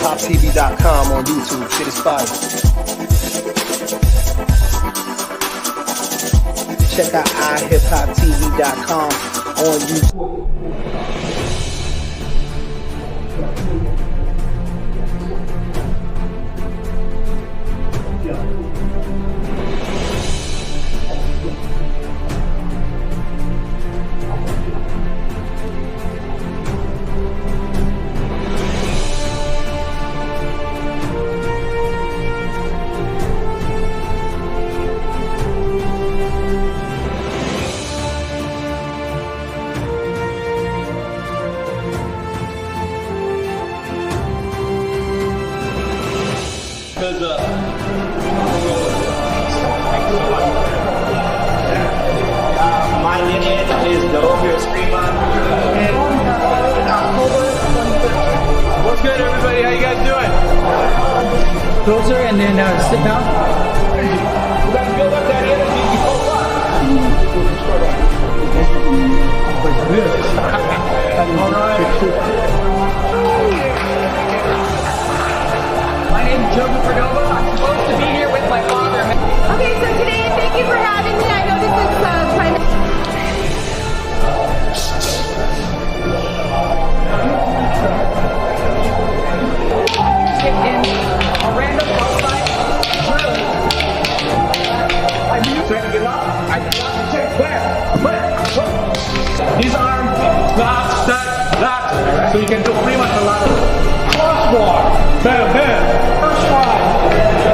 iHipHopTV.com on YouTube. Shit is fire. Check out iHipHopTV.com on YouTube. My lineage is dope. You're a screamer. What's good, everybody? How you guys doing? Closer and then sit down. You guys build up that energy before what? All right. My name is Joseph Cordova. I'm supposed to be here with my father. Okay, so today, thank you for having me. I know this is private. In a random outside drill. I need to get up. I check where. These arms, lock, stack, lock. So you can do pretty much a lot of crossbar. Bam, bam. First try.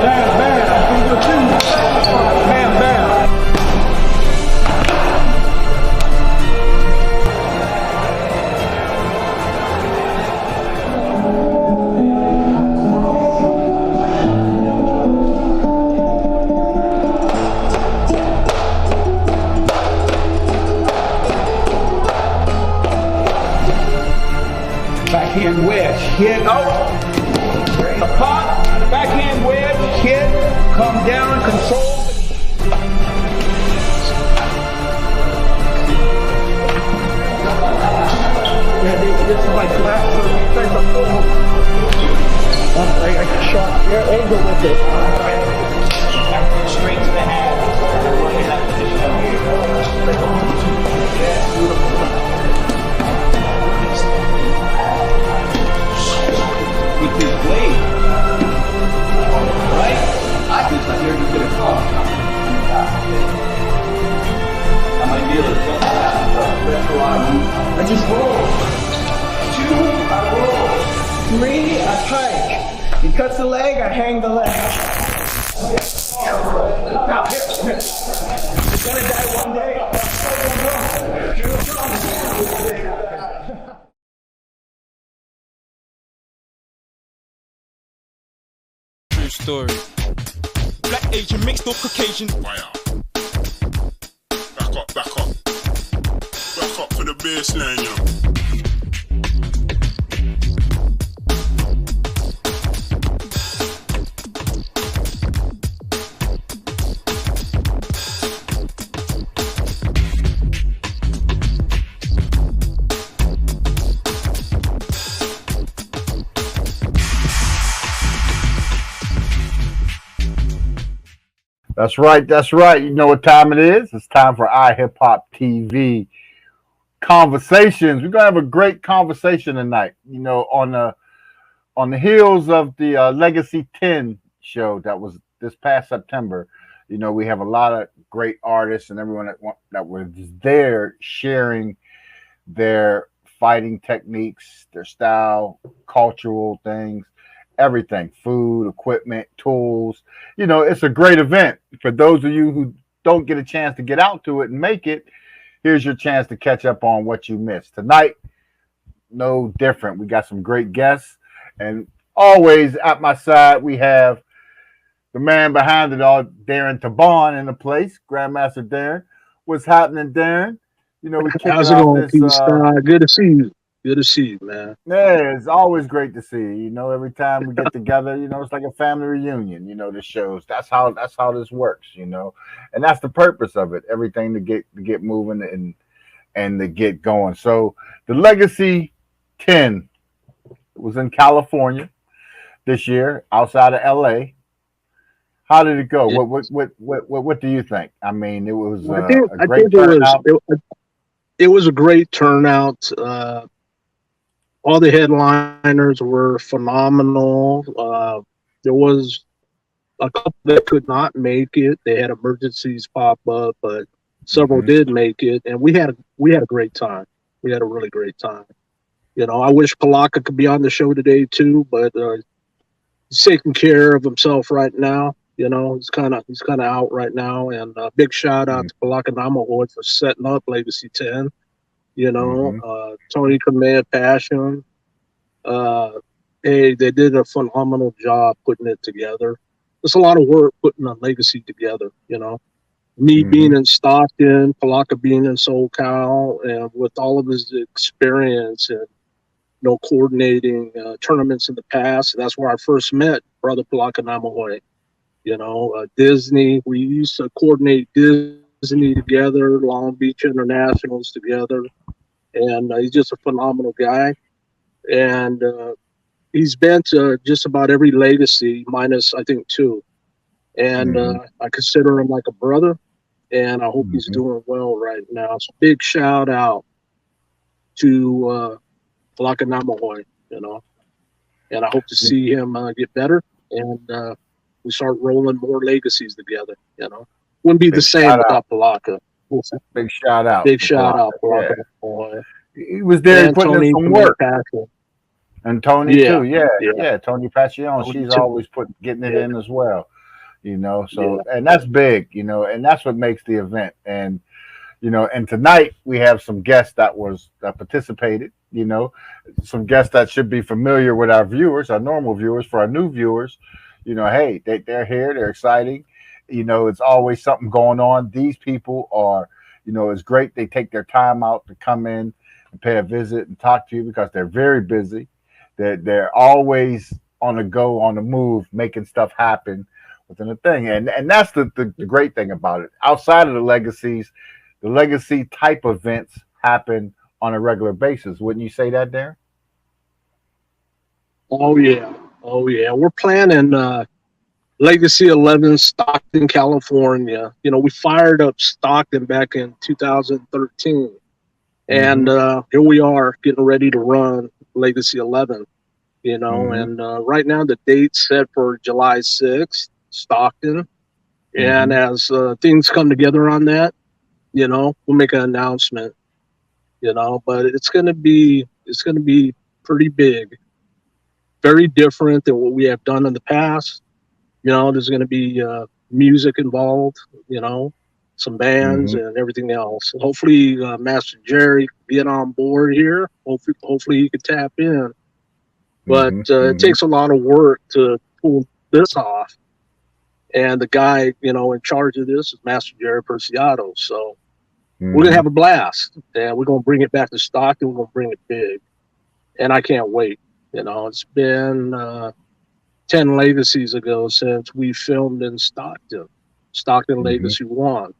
Bam, bam. Number two. Bam, bam. Backhand wedge, hit out, apart, backhand wedge, hit, come down, control. Yeah, this is my flat, so you guys are full. I shot your angle with it. Straight to the head. With his blade. Right? I think like you're going to come. I might be able to jump that. I just roll. 2, I roll. 3, I pike. He cuts the leg, I hang the leg. Now, here. He's gonna die one day. True story. Black Asian mixed up Caucasian. Fire. Back up, back up. Back up for the baseline, you know. That's right. That's right. You know what time it is? It's time for iHipHopTV conversations. We're gonna have a great conversation tonight. You know, on the heels of the Legacy 10 show that was this past September. You know, we have a lot of great artists and everyone that was there sharing their fighting techniques, their style, cultural things. Everything, food, equipment, tools. You know, it's a great event. For those of you who don't get a chance to get out to it and make it, here's your chance to catch up on what you missed. Tonight, no different. We got some great guests. And always at my side, we have the man behind it all, Darren Tibon, in the place. Grandmaster Darren. What's happening, Darren? You know, we kicked How's it going, PStock? Good to see you. Good to see you, man. Yeah, it's always great to see you. You know, every time we get together, you know, it's like a family reunion. You know, the shows. That's how this works. You know, and that's the purpose of it. Everything to get moving and to get going. So the Legacy 10 was in California. this year outside of LA. How did it go? What do you think? I mean, it was a great turnout. It was a great turnout. All the headliners were phenomenal. There was a couple that could not make it. They had emergencies pop up, but several did make it, and we had a great time. We had a really great time. You know, I wish Palaka could be on the show today too, but he's taking care of himself right now. You know, he's kind of out right now. And big shout out to Palaka Namahoy for setting up Legacy 10. You know, Tony Kamea Passion. Hey, they did a phenomenal job putting it together. It's a lot of work putting a Legacy together. You know, me being in Stockton, Palaka being in SoCal, and with all of his experience and coordinating tournaments in the past. That's where I first met Brother Palaka Namahoy. You know, Disney, we used to coordinate Disney together, Long Beach Internationals together. And he's just a phenomenal guy. And he's been to just about every Legacy, minus, I think, 2. And I consider him like a brother. And I hope he's doing well right now. So big shout out to Palaka Namahoy, you know. And I hope to see him get better. And we start rolling more Legacies together, you know. Wouldn't be the same without Palaka. Big shout out. Big shout out, Palaka. Yeah. He was there putting in some work. And Tony too, yeah. Tony Passion, she's always getting it in as well, you know. So and that's big, you know, and that's what makes the event. And you know, and tonight we have some guests that participated, you know, some guests that should be familiar with our viewers, our normal viewers. For our new viewers, you know, hey, they're here, they're exciting. You know, it's always something going on. These people are, you know, it's great. They take their time out to come in and pay a visit and talk to you because they're very busy. They're always on the go, on the move, making stuff happen within a thing. And that's the great thing about it. Outside of the legacies, the legacy type events happen on a regular basis. Wouldn't you say that, Darren? Oh, yeah. We're planning Legacy 11 Stockton, California. You know, we fired up Stockton back in 2013. And here we are getting ready to run Legacy 11, you know. And right now the date's set for July 6th, Stockton. And as things come together on that, you know, we'll make an announcement, you know. But it's going to be pretty big. Very different than what we have done in the past. You know, there's going to be music involved, you know, some bands and everything else. Hopefully, Master Jerry can get on board here. Hopefully he can tap in. But it takes a lot of work to pull this off. And the guy, you know, in charge of this is Master Jerry Perciato. So we're going to have a blast. And we're going to bring it back to Stockton. We're going to bring it big. And I can't wait. You know, it's been 10 legacies ago since we filmed in Stockton Legacy 1.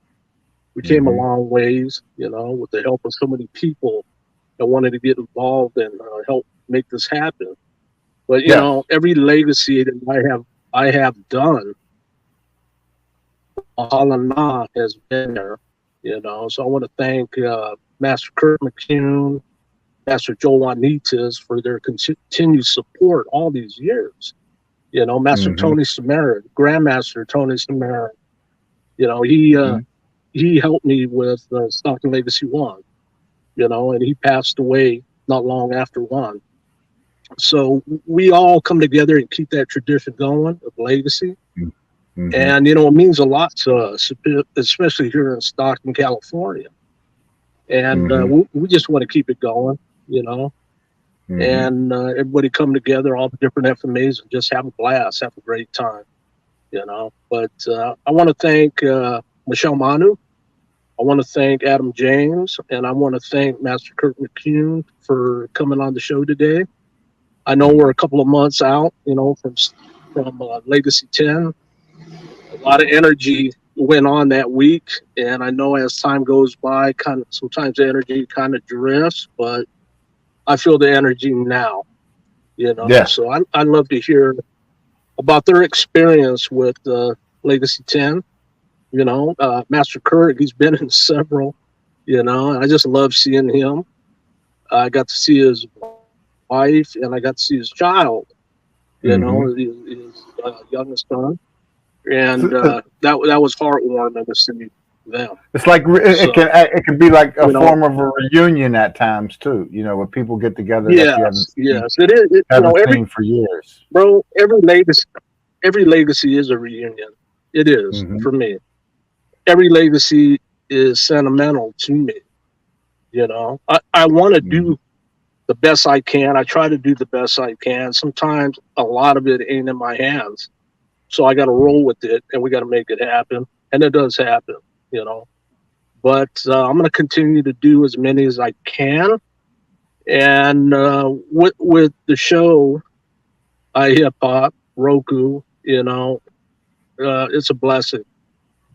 We came a long ways, you know, with the help of so many people that wanted to get involved and help make this happen. But, you know, every legacy that I have done, Alana has been there, you know. So I want to thank Master Kirk McCune, Master Joe Juanitas for their continued support all these years. You know, Master Tony Samara, Grandmaster Tony Samara, you know, he helped me with Stockton Legacy 1, you know, and he passed away not long after 1. So we all come together and keep that tradition going of legacy. And, you know, it means a lot to us, especially here in Stockton, California. And we just want to keep it going, you know. And everybody come together, all the different FMAs, and just have a blast, have a great time, you know. But I want to thank Michelle Manu. I want to thank Adam James, and I want to thank Master Kirk McCune for coming on the show today. I know we're a couple of months out, you know, from Legacy 10. A lot of energy went on that week, and I know as time goes by, sometimes the energy kind of drifts, but I feel the energy now, you know. So I love to hear about their experience with Legacy 10. You know, Master Kirk, he's been in several. You know, I just love seeing him. I got to see his wife, and I got to see his child. You know, his youngest son, and that was heartwarming to see them. It's like it can be like a form of a reunion at times too. You know, when people get together. Yes, it is. You know, seen for years, bro. Every legacy is a reunion. It is for me. Every legacy is sentimental to me. You know, I want to do the best I can. I try to do the best I can. Sometimes a lot of it ain't in my hands, so I got to roll with it, and we got to make it happen, and it does happen. You know, but I'm going to continue to do as many as I can, and with the show, iHipHop, Roku, you know, it's a blessing.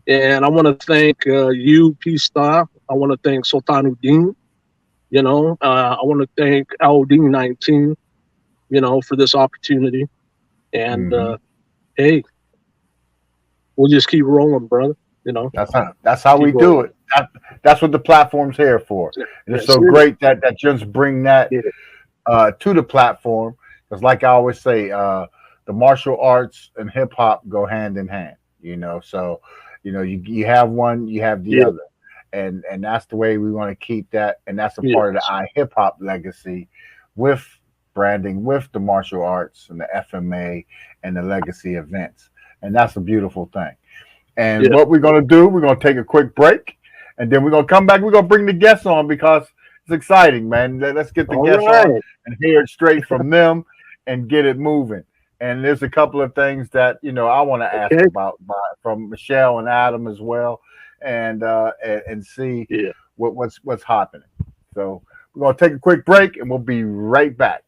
And I want to thank you, PStock. I want to thank Sultanuddin. You know, I want to thank Aldine 19, you know, for this opportunity. And hey, we'll just keep rolling, brother. You know, that's how we do it. That's what the platform's here for. And it's so great that just bring that to the platform. Because like I always say, the martial arts and hip hop go hand in hand. You know, so you know you have one, you have the other, and that's the way we want to keep that. And that's a part of the iHipHop legacy, with branding, with the martial arts and the FMA and the legacy events. And that's a beautiful thing. And what we're going to do, we're going to take a quick break, and then we're going to come back. We're going to bring the guests on because it's exciting, man. Let's get the guests on and hear it straight from them and get it moving. And there's a couple of things that, you know, I want to ask about from Michelle and Adam as well, and see what's happening. So we're going to take a quick break, and we'll be right back.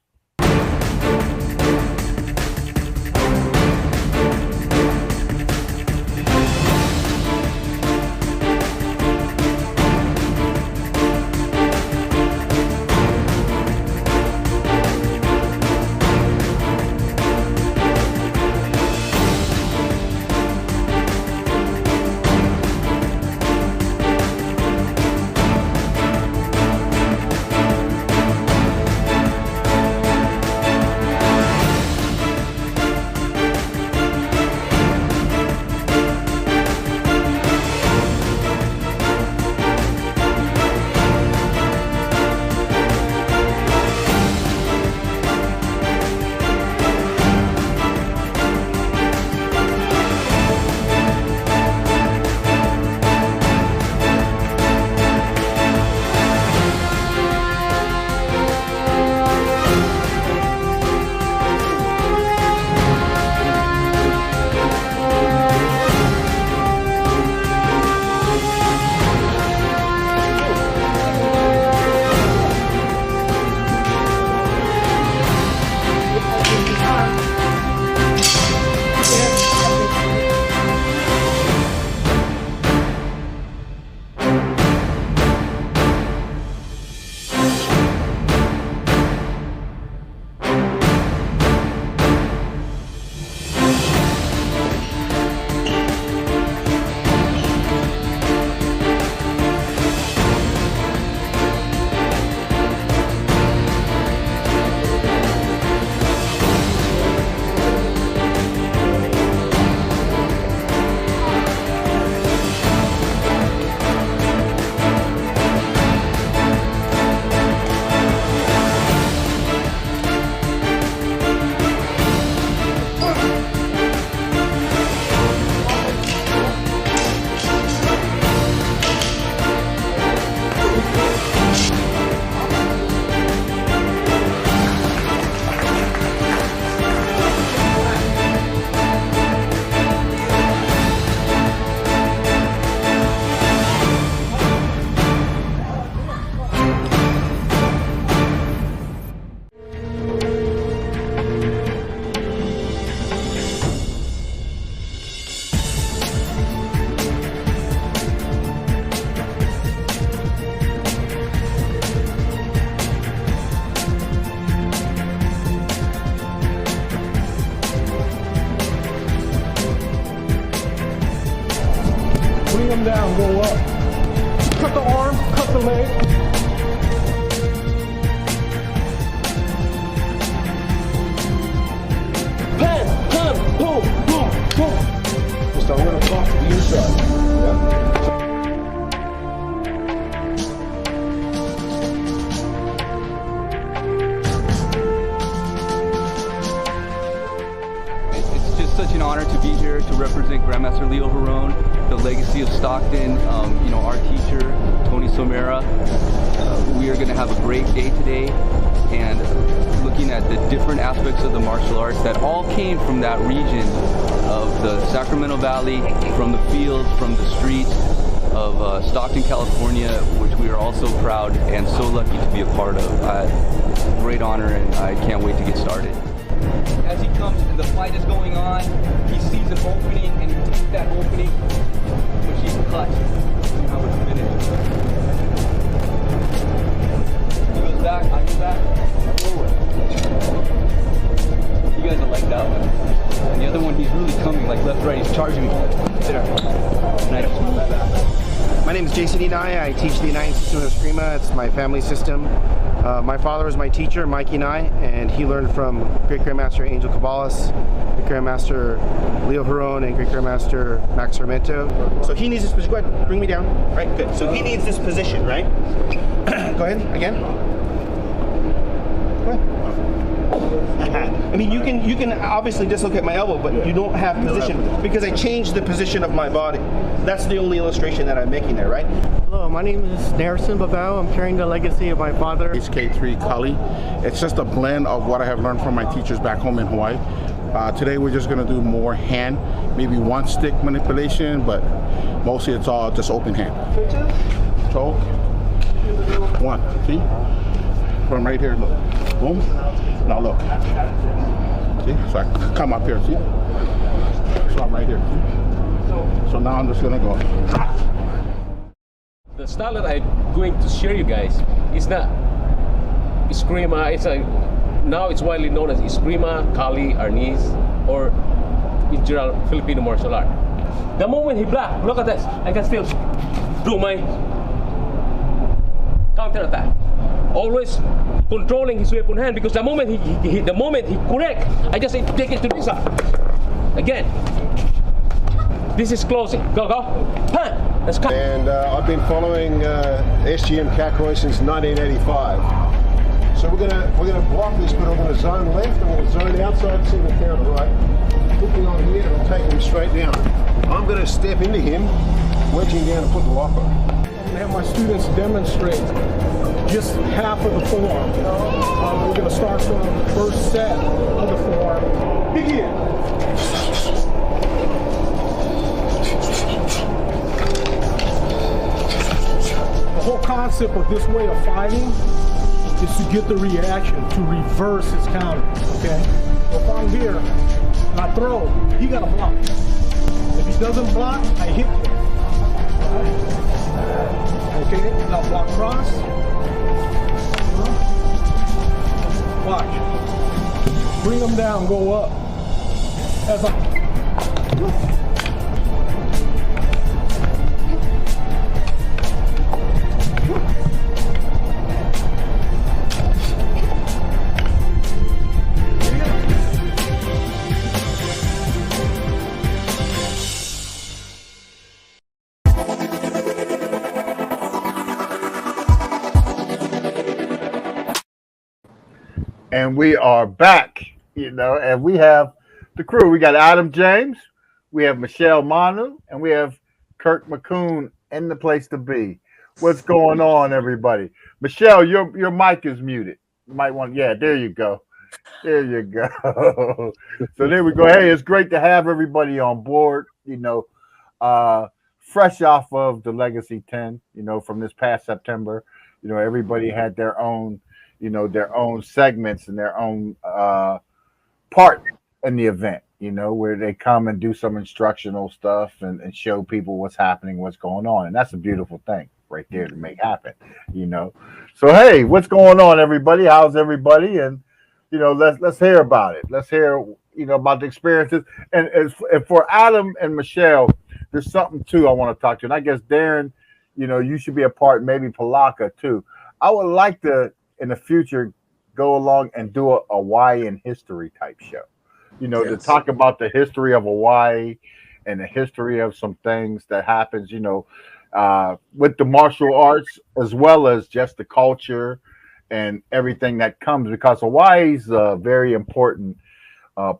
FMA. Pan, pan, boom, boom, boom. Just I'm gonna talk to the inside. Yeah. It's just such an honor to be here to represent Grandmaster Leo Harone, the legacy of Stockton. Our teacher, Tony Somera. We are going to have a great day today, and looking at the different aspects of the martial arts that all came from that region of the Sacramento Valley, from the fields, from the streets of Stockton, California, which we are all so proud and so lucky to be a part of. It's a great honor, and I can't wait to get started. As he comes and the fight is going on, he sees an opening and he takes that opening, which he's cut. How it's finished. He goes back, I go back, and forward. You guys will like that one. And the other one, he's really coming, like left, right, he's charging me. There. And I just move back. My name is Jason Enai. I teach the United System of Eskrima. It's my family system. My father was my teacher, Mike Enai, and he learned from Great Grandmaster Angel Caballas, Great Grandmaster Leo Harone, and Great Grandmaster Max Sarmento. So he needs this position. Go ahead, bring me down. Right, good. So he needs this position, right? Go ahead, again. Go ahead. I mean, you can obviously dislocate my elbow, but you don't have position because I changed the position of my body. That's the only illustration that I'm making there, right? Hello, my name is Narison Babao. I'm carrying the legacy of my father. It's K3 Kali. It's just a blend of what I have learned from my teachers back home in Hawaii. Today we're just going to do more hand, maybe one stick manipulation, but mostly it's all just open hand. So, one, see? From right here, look. Boom. Now look. See? So I come up here, see? So I'm right here, see? So now I'm just going to go. The style that I'm going to share you guys is not Eskrima. Now it's widely known as Eskrima, Kali, Arnis, or in general Filipino martial art. The moment he blocked, look at this, I can still do my counter attack. Always controlling his weapon hand, because the moment he correct, I just take it to this side. Again. This is closing. Go, go. Pan. Let's cut. And I've been following SGM Kakoi since 1985. So we're gonna block this, but I'm gonna zone left, I'm gonna zone outside, single counter right. Hooking on here and take him straight down. I'm gonna step into him, wedging down and put the lock on. I'm gonna have my students demonstrate just half of the form. We're gonna start from the first set of the form. Begin. The whole concept of this way of fighting is to get the reaction, to reverse his counters, okay? So if I'm here and I throw, he gotta block. If he doesn't block, I hit him. Okay, now block cross. Watch. Bring them down, go up. As I And we are back, and we have the crew. We got Adam James, we have Michelle Manu, and we have Kirk McCune in the place to be. What's going on, everybody? Michelle, your mic is muted. You might want, yeah, there you go. There you go. So there we go. Hey, it's great to have everybody on board, fresh off of the Legacy 10, from this past September. Everybody had their own their own segments and their own part in the event, where they come and do some instructional stuff and show people what's happening, what's going on. And that's a beautiful thing right there to make happen, So, hey, what's going on, everybody? How's everybody? And, let's hear about it. Let's hear, about the experiences. And for Adam and Michelle, there's something, too, I want to talk to. And I guess, Darren, you should be a part. Maybe Palaka too. I would like to in the future go along and do a Hawaiian history type show. To talk about the history of Hawaii and the history of some things that happens. With the martial arts as well as just the culture and everything that comes, because Hawaii's a very important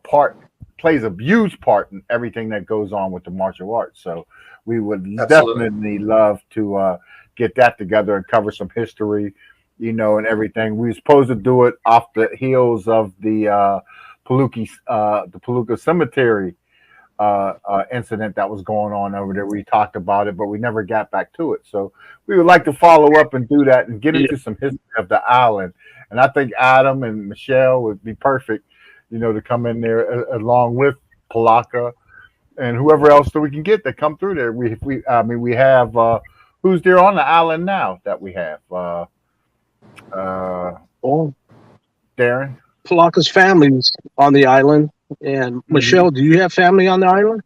part, plays a huge part in everything that goes on with the martial arts. So we would definitely love to get that together and cover some history, and everything. We were supposed to do it off the heels of the Paluca Cemetery incident that was going on over there. We talked about it, but we never got back to it. So we would like to follow up and do that and get into some history of the island. And I think Adam and Michelle would be perfect, to come in there along with Palaka and whoever else that we can get that come through there. We have who's there on the island now that we have? Darren. Palaka's family's on the island. And Michelle, do you have family on the island?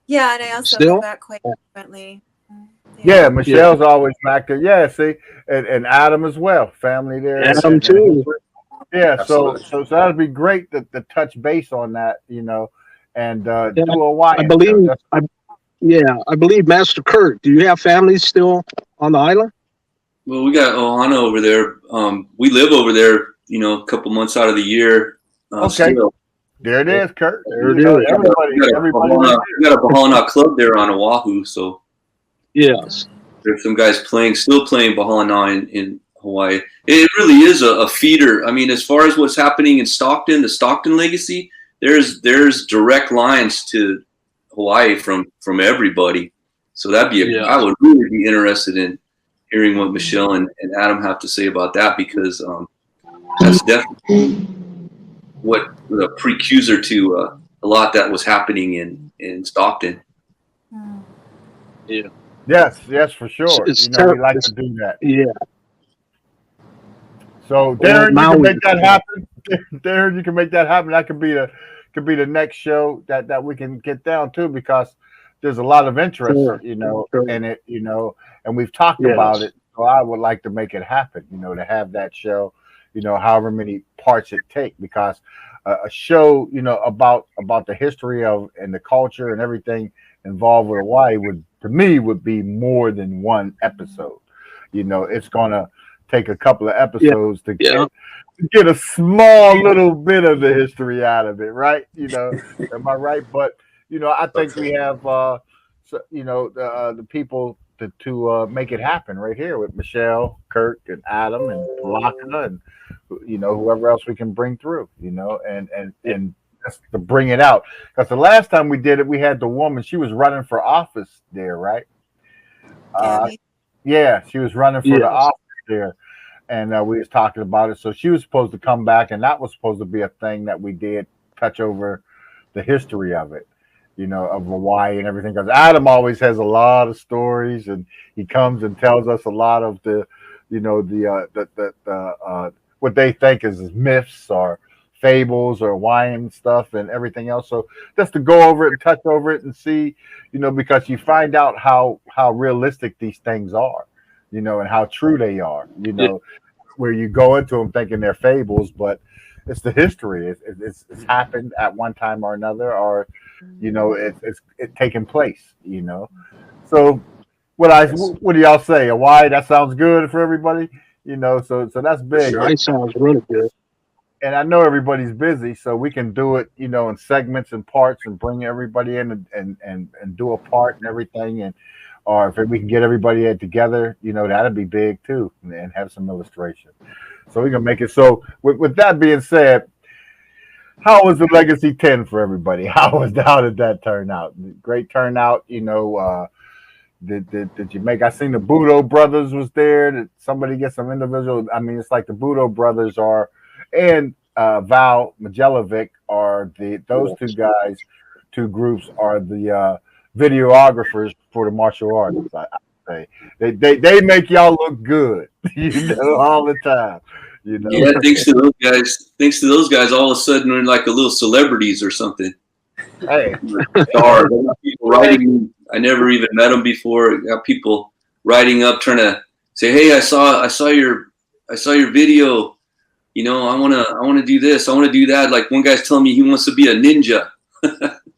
Yeah, and I also Still? go back quite frequently. Yeah, Michelle's always back there. Yeah, see, and Adam as well, family there. Adam too. Yeah, so that'd be great to touch base on that, and do a Hawaiian. I believe Master Kirk. Do you have family still on the island? Well, we got Ohana over there. We live over there, a couple months out of the year. Okay. Still. There it is, Kurt. There it is. Everybody. We got a Bahana club there on Oahu, so yes, there's some guys still playing Bahana in Hawaii. It really is a feeder. I mean, as far as what's happening in Stockton, the Stockton legacy, there's direct lines to Hawaii from everybody. So that'd be I would really be interested in hearing what Michelle and Adam have to say about that, because that's definitely what the precursor to a lot that was happening in Stockton. Yeah. Yes, for sure. We like to do that. Yeah. So Darren, you can make that happen. Darren, you can make that happen. That could be the next show that we can get down to, because there's a lot of interest, in it, and we've talked about it. So I would like to make it happen, to have that show, however many parts it take, because a show, about the history of and the culture and everything involved with Hawaii would be more than one episode. It's gonna take a couple of episodes to get a small little bit of the history out of it, right? Am I right? But I think we have the people to make it happen right here with Michelle, Kirk, and Adam, and Palaka, and whoever else we can bring through, and just to bring it out. Because the last time we did it, we had the woman. She was running for office there, right? She was running for the office there, and we was talking about it. So she was supposed to come back, and that was supposed to be a thing that we did, touch over the history of it, of Hawaii and everything. Because Adam always has a lot of stories, and he comes and tells us a lot of the, what they think is myths or fables or Hawaiian stuff and everything else. So just to go over it and touch over it and see, because you find out how realistic these things are, and how true they are, where you go into them thinking they're fables, but it's the history. It's happened at one time or another, or, it's taken place, So what do y'all say? Hawaii, that sounds good for everybody? So that's big. That sounds really good. And I know everybody's busy, so we can do it, in segments and parts, and bring everybody in and do a part and everything. Or if we can get everybody together, that'd be big too, and have some illustration. So we can make it. So with that being said, how was the Legacy 10 for everybody? How did that turn out? Great turnout, Did you make? I seen the Budo brothers was there. Did somebody get some individual? I mean, it's like the Budo brothers are, and Val Majelovic are those two guys, two groups are the videographers for the martial arts. I say they make y'all look good, all the time. Yeah, thanks to those guys, all of a sudden we're like a little celebrities or something. Hey, stars. People writing. I never even met them before. Got people writing up, trying to say, hey, I saw your video. You know, I wanna do this. I want to do that. Like one guy's telling me he wants to be a ninja.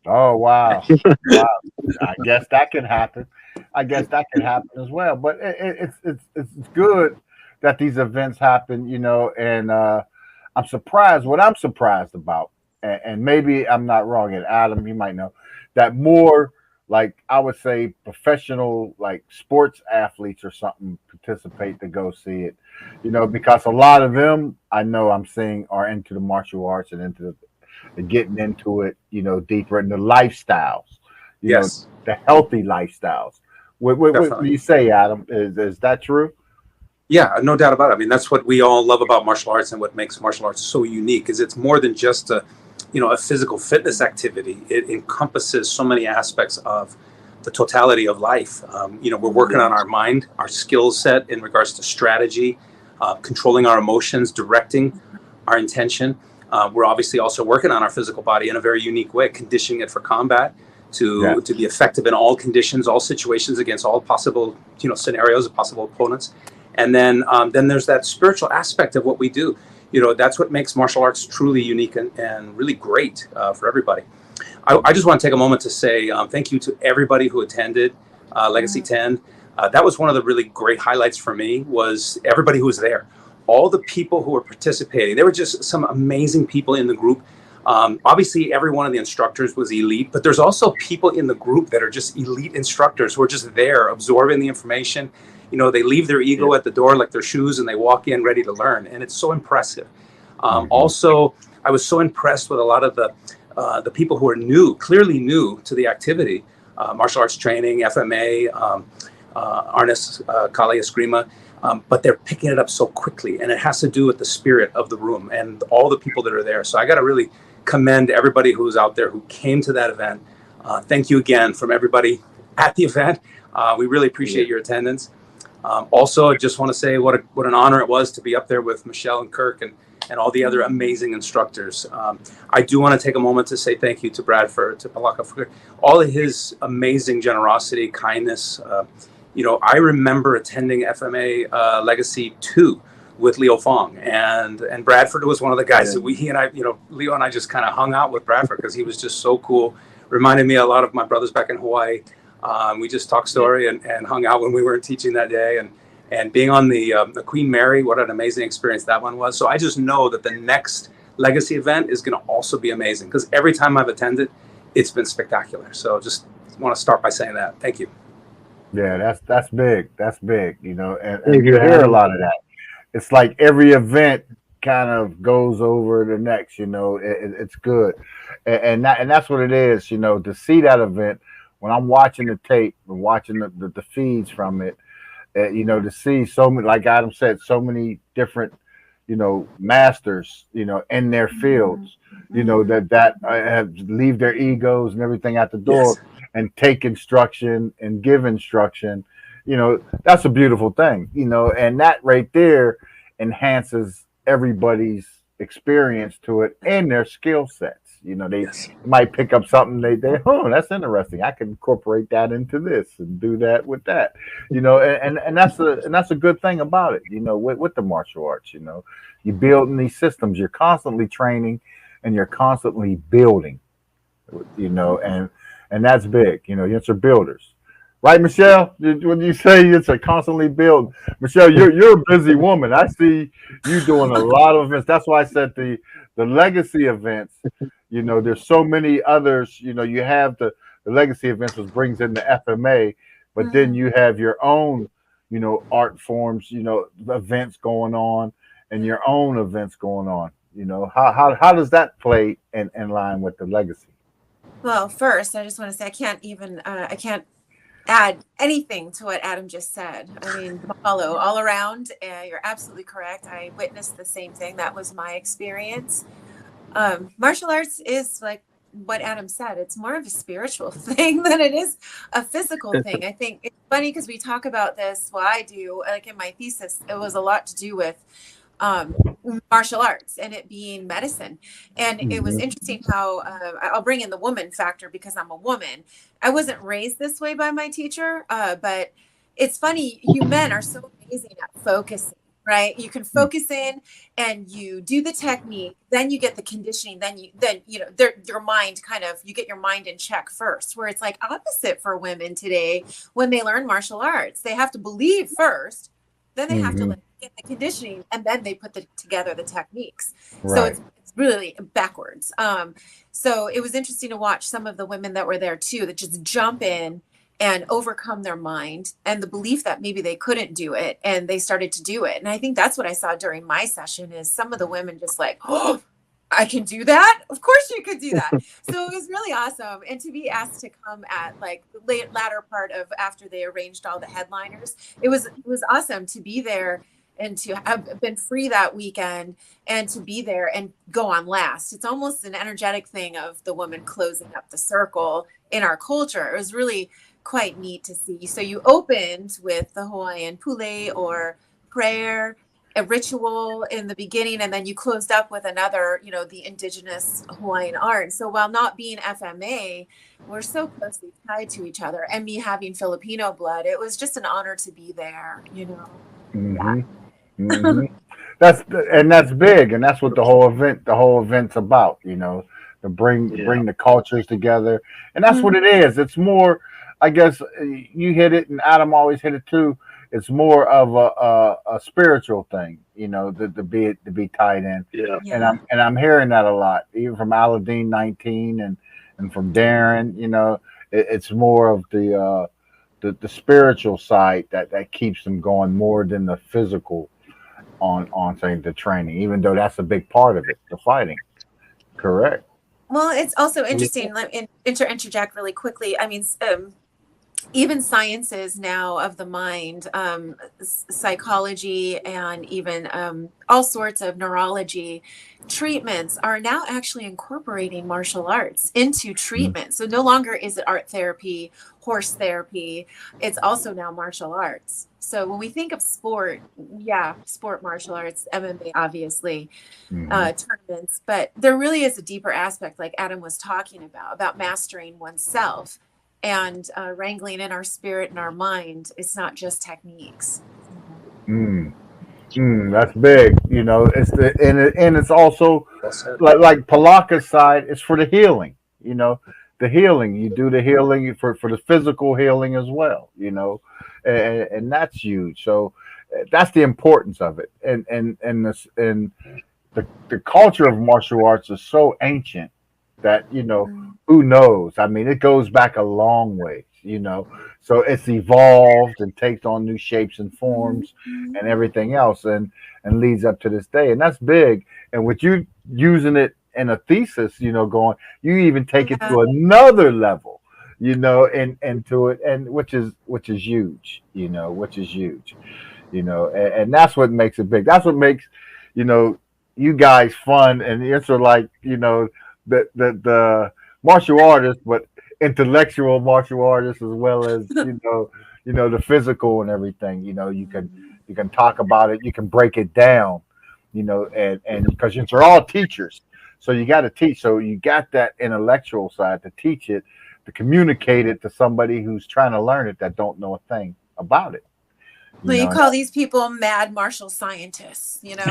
Oh wow, wow! I guess that can happen. I guess that can happen as well. But it's good that these events happen, you know. And I'm surprised. What I'm surprised about, and maybe I'm not wrong. And Adam, you might know that more. Like I would say, professional like sports athletes or something participate to go see it, you know, because a lot of them I know I'm seeing are into the martial arts and into the getting into it, you know, deeper in the lifestyles, you know, the healthy lifestyles. What do you say, Adam? Is that true? Yeah, no doubt about it. I mean, that's what we all love about martial arts, and what makes martial arts so unique is it's more than just a physical fitness activity. It encompasses so many aspects of the totality of life. We're working on our mind, our skill set in regards to strategy, controlling our emotions, directing our intention. We're obviously also working on our physical body in a very unique way, conditioning it for combat to be effective in all conditions, all situations, against all possible scenarios, possible opponents. And then there's that spiritual aspect of what we do. You know, that's what makes martial arts truly unique and really great for everybody. I just want to take a moment to say thank you to everybody who attended Legacy 10. That was one of the really great highlights for me, was everybody who was there. All the people who were participating. There were just some amazing people in the group. Obviously, every one of the instructors was elite, but there's also people in the group that are just elite instructors who are just there absorbing the information. You know, they leave their ego at the door like their shoes, and they walk in ready to learn. And it's so impressive. Also, I was so impressed with a lot of the people who are clearly new to the activity, martial arts training, FMA, Arnis, Kali Eskrima, but they're picking it up so quickly. And it has to do with the spirit of the room and all the people that are there. So I got to really commend everybody who's out there who came to that event. Thank you again from everybody at the event. We really appreciate your attendance. Also, I just want to say what an honor it was to be up there with Michelle and Kirk and all the other amazing instructors. I do want to take a moment to say thank you to Bradford, to Palaka, for all of his amazing generosity, kindness. I remember attending FMA Legacy 2 with Leo Fong, and Bradford was one of the guys that Leo and I just kind of hung out with Bradford because he was just so cool. Reminded me a lot of my brothers back in Hawaii. We just talked story and hung out when we weren't teaching that day, and being on the Queen Mary, what an amazing experience that one was. So I just know that the next Legacy event is going to also be amazing, because every time I've attended, it's been spectacular. So just want to start by saying that. Thank you. Yeah, that's big. That's big, you know, and you hear a lot of that. It's like every event kind of goes over the next, you know. It's good. And that's what it is, you know, to see that event. When I'm watching the tape and watching the feeds from it, you know, to see so many, like Adam said, so many different, you know, masters, you know, in their fields, you know, that have leave their egos and everything at the door and take instruction and give instruction, you know, that's a beautiful thing, you know, and that right there enhances everybody's experience to it and their skill sets. You know, they might pick up something oh, that's interesting. I can incorporate that into this and do that with that, you know, and that's a good thing about it, you know, with the martial arts. You know, you're building these systems, you're constantly training and you're constantly building, you know, and that's big, you know, you're builders. Right, Michelle? When you say it's a constantly build, Michelle, you're a busy woman. I see you doing a lot of events. That's why I said the legacy events. You know, there's so many others. You know, you have the legacy events, which brings in the FMA, but then you have your own, you know, art forms, you know, events going on, and your own events going on. You know, how does that play in line with the legacy? Well, first, I just want to say I can't add anything to what Adam just said. I mean, mahalo all around. You're absolutely correct. I witnessed the same thing. That was my experience. Martial arts is like what Adam said. It's more of a spiritual thing than it is a physical thing. I think it's funny because we talk about this. Well, I do, like in my thesis, it was a lot to do with martial arts and it being medicine. And it was interesting how I'll bring in the woman factor because I'm a woman. I wasn't raised this way by my teacher, but it's funny, you men are so amazing at focusing, right? You can focus in and you do the technique, then you get the conditioning, then you know, your mind kind of, you get your mind in check first, where it's like opposite for women today. When they learn martial arts, they have to believe first, then they have to like, get the conditioning, and then they put together the techniques. So it's really backwards. So it was interesting to watch some of the women that were there too, that just jump in and overcome their mind and the belief that maybe they couldn't do it, and they started to do it. And I think that's what I saw during my session, is some of the women just like, oh, I can do that. Of course you could do that. So it was really awesome. And to be asked to come at like the latter part of after they arranged all the headliners, it was awesome to be there and to have been free that weekend and to be there and go on last. It's almost an energetic thing of the woman closing up the circle in our culture. It was really quite neat to see. So you opened with the Hawaiian pule or prayer, a ritual in the beginning, and then you closed up with another, you know, the indigenous Hawaiian art. So while not being FMA, we're so closely tied to each other, and me having Filipino blood, it was just an honor to be there, you know. That's big, and that's what the whole event's about, you know, to bring the cultures together. And that's what it is. It's more, I guess you hit it, and Adam always hit it too. It's more of a spiritual thing, you know, to be tied in. And I'm hearing that a lot, even from Aladdin 19 and from Darren. You know, it's more of the spiritual side that keeps them going more than the physical on saying the training, even though that's a big part of it, the fighting. Correct. Well, it's also interesting. Let me interject really quickly. I mean, even sciences now of the mind, psychology, and even all sorts of neurology treatments are now actually incorporating martial arts into treatment. So no longer is it art therapy, horse therapy. It's also now martial arts. So when we think of sport, sport martial arts, MMA, obviously, tournaments, but there really is a deeper aspect, like Adam was talking about mastering oneself and wrangling in our spirit and our mind. It's not just techniques. That's big. You know, and it's also like Palaka's side. It's for the healing. You know, the healing. You do the healing for the physical healing as well. You know, and that's huge. So that's the importance of it. And the culture of martial arts is so ancient that, you know, who knows? I mean, it goes back a long way, you know, so it's evolved and takes on new shapes and forms and everything else, and leads up to this day. And that's big. And with you using it in a thesis, you know, you even take it to another level, you know, into it, and which is huge, you know, and that's what makes it big. That's what makes, you know, you guys fun, and it's like, you know, the martial artists, but intellectual martial artists as well as you know the physical and everything. You know, you can talk about it, you can break it down, you know, and because you're all teachers, so you got to teach. So you got that intellectual side to teach it, to communicate it to somebody who's trying to learn it that don't know a thing about it. Well, you call these people mad martial scientists, you know.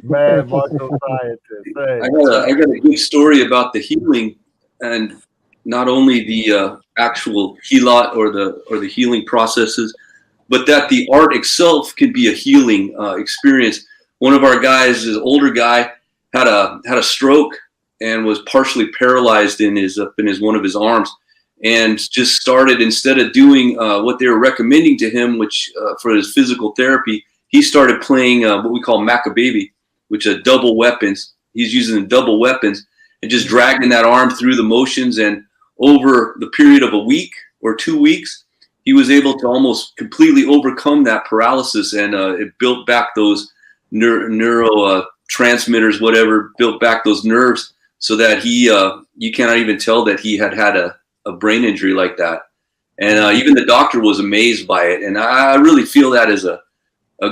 Mad martial scientists. Hey. I got a good story about the healing, and not only the actual healat or the healing processes, but that the art itself can be a healing experience. One of our guys, an older guy, had a stroke and was partially paralyzed in one of his arms. And just started, instead of doing what they were recommending to him, which for his physical therapy, he started playing what we call Macabebe, which are double weapons. He's using the double weapons and just dragging that arm through the motions. And over the period of a week or 2 weeks, he was able to almost completely overcome that paralysis, and it built back those neurotransmitters, whatever, built back those nerves, so that you cannot even tell that he had a brain injury like that. And even the doctor was amazed by it. And I really feel that is a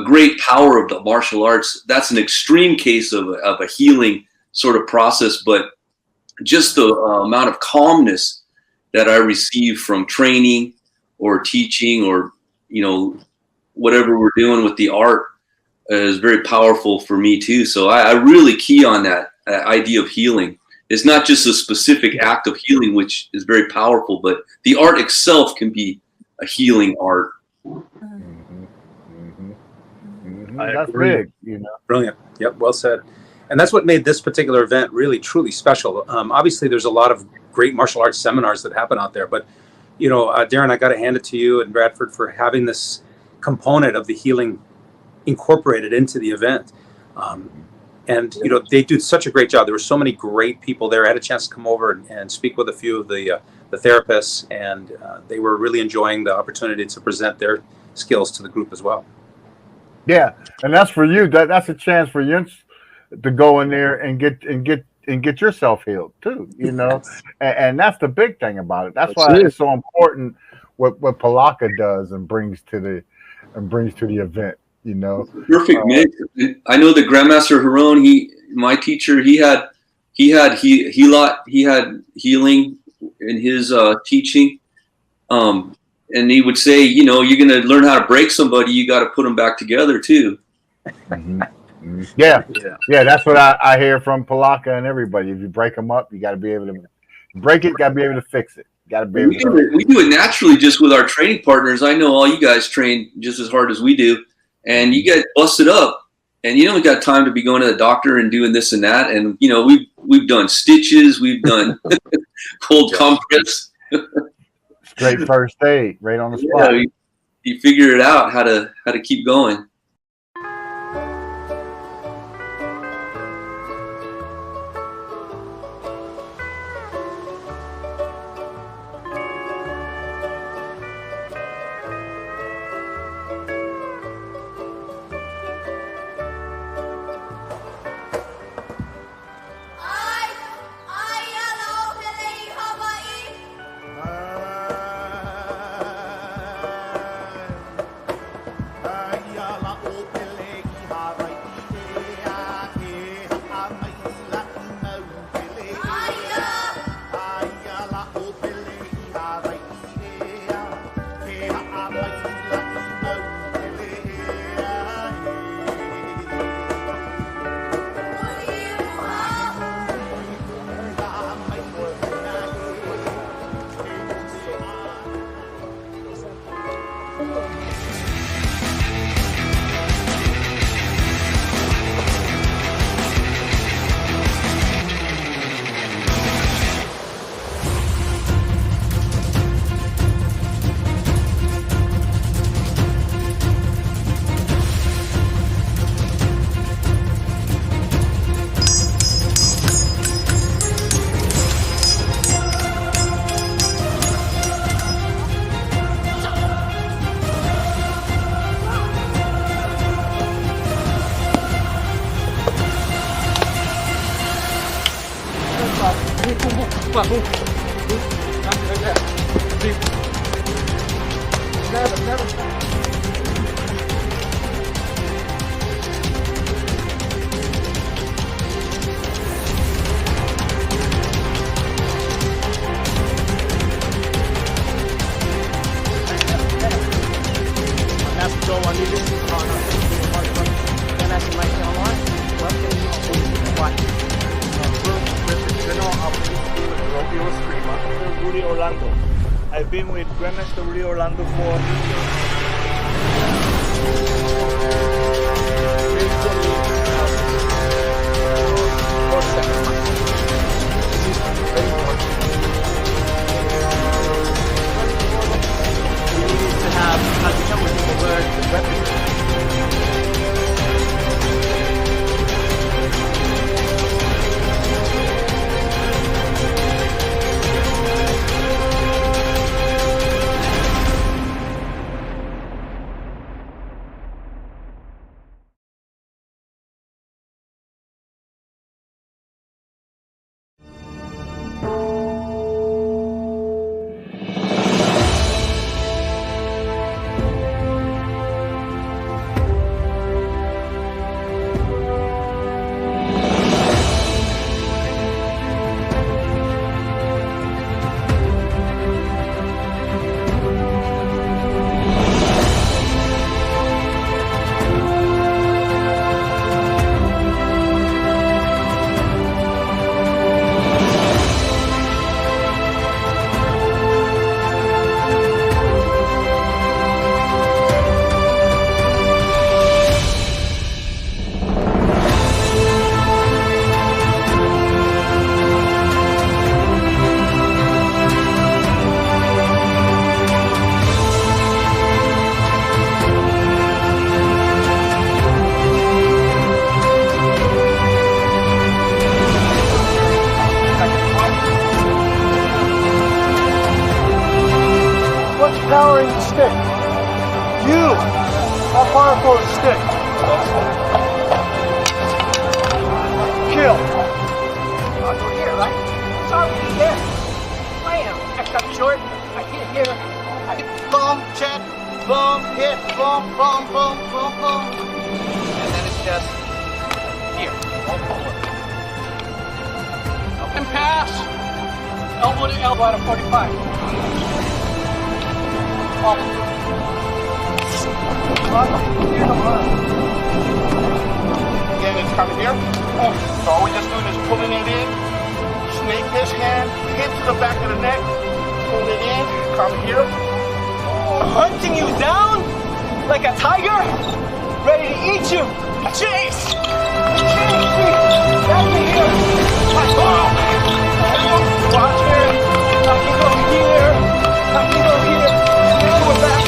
great power of the martial arts. That's an extreme case of a healing sort of process, but just the amount of calmness that I receive from training, or teaching or, whatever we're doing with the art is very powerful for me too. So I really key on that idea of healing. It's not just a specific act of healing, which is very powerful, but the art itself can be a healing art. That's big, Brilliant. Yep, well said. And that's what made this particular event really, truly special. Obviously, there's a lot of great martial arts seminars that happen out there, but Darren, I got to hand it to you and Bradford for having this component of the healing incorporated into the event. And they do such a great job. There were so many great people there. I had a chance to come over and speak with a few of the therapists, and they were really enjoying the opportunity to present their skills to the group as well. Yeah, and that's for you. That's a chance for you to go in there and get yourself healed too. And that's the big thing about it. That's why it's so important what Palaka does and brings to the event. Perfect mix. I know the Grandmaster Haron. My teacher. He had healing in his teaching. And he would say, you're going to learn how to break somebody. You got to put them back together too. Yeah. That's what I hear from Palaka and everybody. If you break them up, you got to be able to break it. Got to be able to fix it. Got to be able we do it naturally just with our training partners. I know all you guys train just as hard as we do, and you get busted up, and you don't got time to be going to the doctor and doing this and that. And we've done stitches, we've done cold compress. Straight first aid, right on the spot. You figure it out how to keep going. I've been with Grandmaster Rudy Orlando for How far for a stick? Kill. I'll go here, right? It's already there. Bam! I cut short. I hit here. I hit boom, check, boom, hit, boom, boom, boom, boom, boom. And then it's just here. Up and pass. Elbow to elbow at a 45. Up. Again, it's coming here. So all we're just doing is pulling it in. Snake this hand, hit to the back of the neck, pull it in, come here. Hunting you down like a tiger, ready to eat you. Chase! Chase me! Back to here! Watch here! I can go here! I can go here! Now we're back.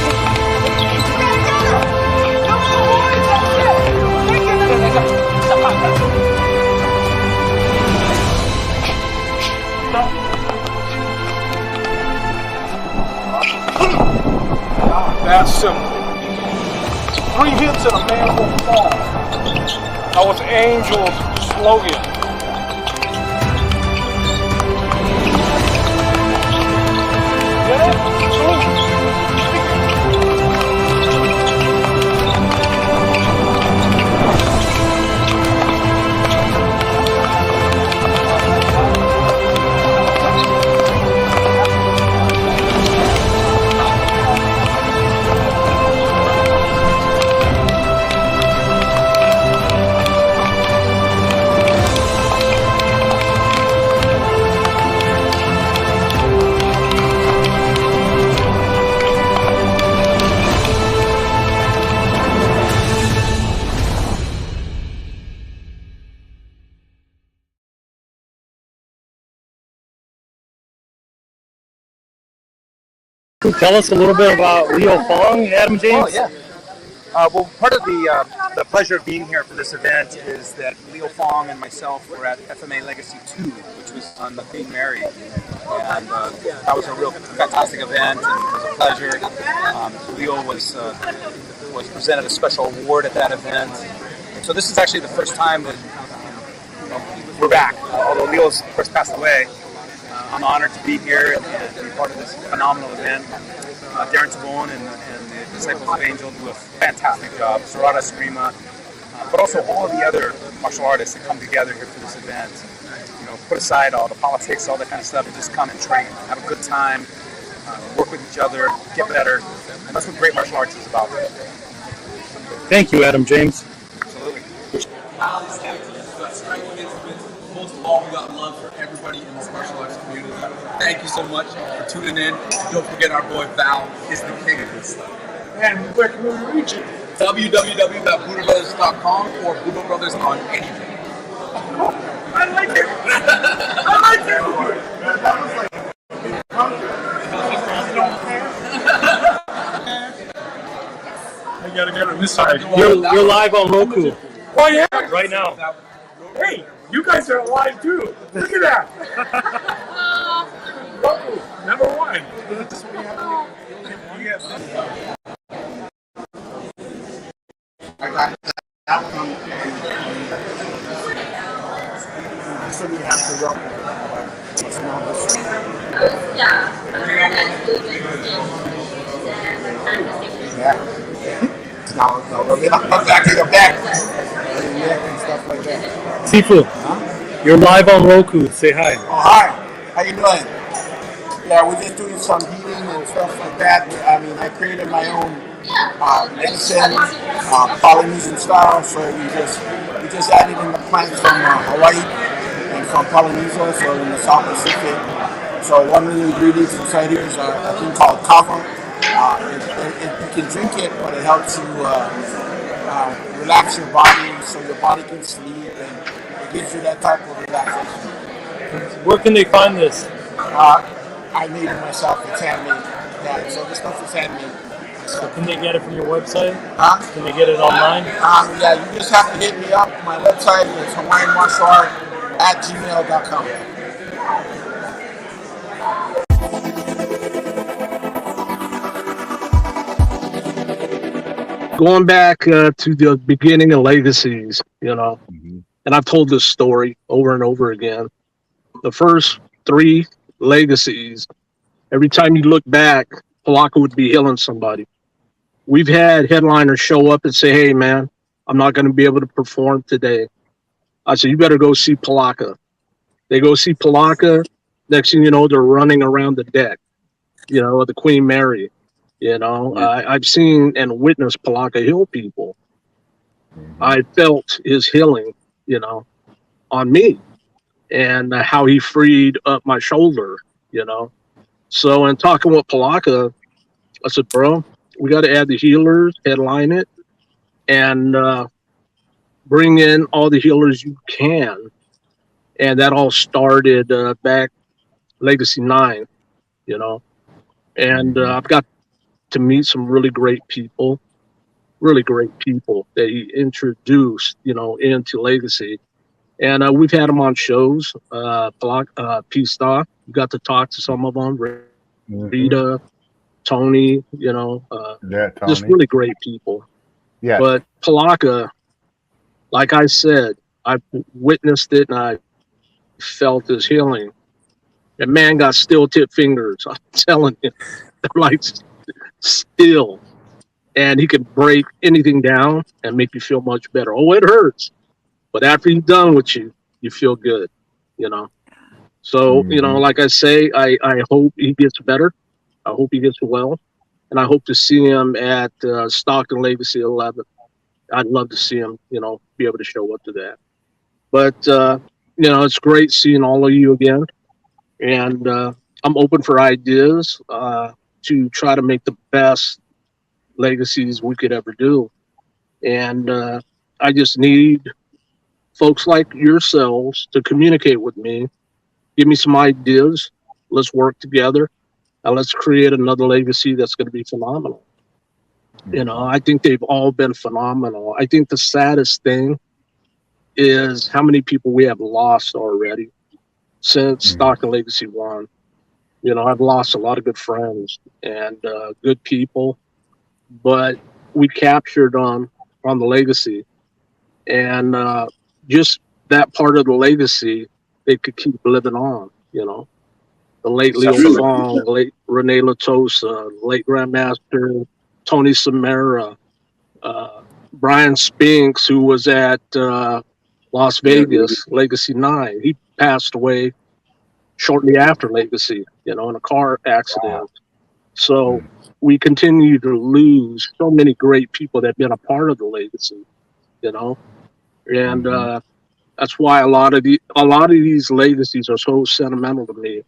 Come on, boys! That's it! Take it! That's simple. 3 hits and a man will fall. That was Angel's slogan. Get it? Tell us a little bit about Leo Fong, Adam James. Oh, yeah. Well, part of the pleasure of being here for this event is that Leo Fong and myself were at FMA Legacy 2, which was on the Queen Mary. And that was a real fantastic event, and it was a pleasure. Leo was presented a special award at that event. And so this is actually the first time that we're back. Although Leo's, of course, passed away, I'm honored to be here and be part of this phenomenal event. Darren Tibon and the Disciples of Angel do a fantastic job. Sarada Eskrima, but also all of the other martial artists that come together here for this event. You know, put aside all the politics, all that kind of stuff, and just come and train, have a good time, work with each other, get better. And that's what great martial arts is about. Thank you, Adam James. Absolutely. Most of all, we got love for everybody in this martial arts community. Thank you so much for tuning in. Don't forget our boy Val is the king of this stuff. And where can we reach it? www.budabrothers.com or Budo Brothers on anything. I like it. I like it. That was like, I gotta get on this side. You're live on Roku. Oh yeah, right now. Hey, you guys are alive too. Look at that. Roku, #1. I got that one. So we have to rock. Yeah. No, back to your back. And stuff like that. Sifu, you're live on Roku. Say hi. Oh, hi. How you doing? Yeah, we're just doing some healing and stuff like that. I mean, I created my own medicine, Polynesian style. So we just added in the plants from Hawaii and from Polynesia, so in the South Pacific. So one of the ingredients inside here is a thing called kava. You can drink it, but it helps you relax your body so your body can sleep, and it gives you that type of relaxation. Where can they find this? I made it myself. It's handmade. Yeah, so this stuff is handmade. So can they get it from your website? Huh? Can they get it online? Yeah, you just have to hit me up. My website is hawaiianmartialart@gmail.com. going back to the beginning of legacies, you know, and I've told this story over and over again. The first 3 legacies, every time you look back, Palaka would be healing somebody. We've had headliners show up and say, hey, man, I'm not going to be able to perform today. I said, you better go see Palaka. They go see Palaka. Next thing you know, they're running around the deck, you know, of the Queen Mary. You know, I've seen and witnessed Palaka heal people. I felt his healing, you know, on me, and how he freed up my shoulder, you know. So in talking with Palaka, I said, bro, we got to add the healers, headline it, and bring in all the healers you can. And that all started back Legacy 9, you know. And I've got to meet some really great people that he introduced, you know, into Legacy. And we've had them on shows, PStock. We got to talk to some of them, Rita, Tony, you know, just really great people. Yeah. But Palaka, like I said, I witnessed it and I felt his healing. The man got steel tip fingers. I'm telling you, they're like steel. And he can break anything down and make you feel much better. Oh, it hurts. But after he's done with you, you feel good, you know. So, you know, like I say, I hope he gets better. I hope he gets well. And I hope to see him at Stockton Legacy 11. I'd love to see him, you know, be able to show up to that. But, you know, it's great seeing all of you again. And I'm open for ideas to try to make the best legacies we could ever do. And I just need folks like yourselves to communicate with me, give me some ideas, let's work together, and let's create another legacy that's going to be phenomenal. You know, I think they've all been phenomenal. I think the saddest thing is how many people we have lost already since Stockton Legacy 1. You know, I've lost a lot of good friends and good people, but we captured on the legacy. And just that part of the legacy, they could keep living on, you know. The late Leo Fong, the late Rene Latosa, late Grandmaster Tony Samara, Brian Spinks, who was at Las Vegas, Legacy 9. He passed away shortly after Legacy, you know, in a car accident. So we continue to lose so many great people that have been a part of the legacy, you know. And that's why a lot of these legacies are so sentimental to me,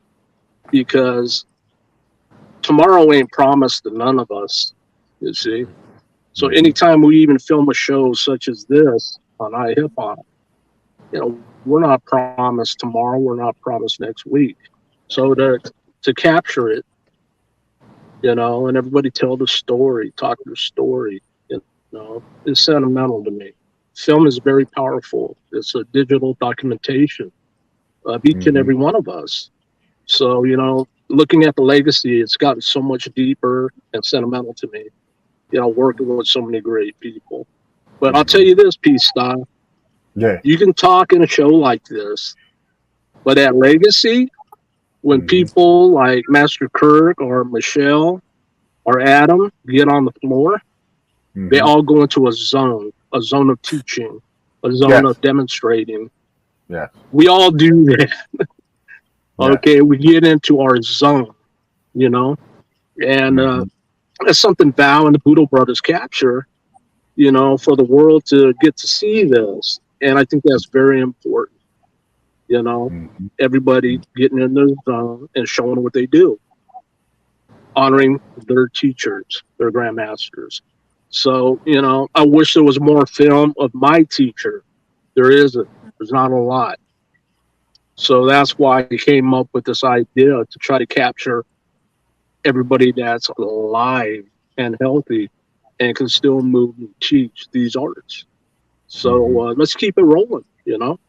because tomorrow ain't promised to none of us, you see. So anytime we even film a show such as this on iHipHop, you know, we're not promised tomorrow, we're not promised next week. So to capture it, you know, and everybody tell the story, talk their story, you know, is sentimental to me. Film is very powerful. It's a digital documentation of each and every one of us. So, you know, looking at the legacy, it's gotten so much deeper and sentimental to me, you know, working with so many great people. But I'll tell you this, PStock. Yeah. You can talk in a show like this, but at Legacy, when people like Master Kirk or Michelle or Adam get on the floor, they all go into a zone of teaching, a zone of demonstrating. Yeah. We all do that. Okay, we get into our zone, you know, and that's something Val and the Poodle Brothers capture, you know, for the world to get to see this. And I think that's very important, you know, everybody getting in their zone and showing what they do, honoring their teachers, their grandmasters. So, you know, I wish there was more film of my teacher. There isn't. There's not a lot. So that's why I came up with this idea to try to capture everybody that's alive and healthy and can still move and teach these arts. So let's keep it rolling, you know?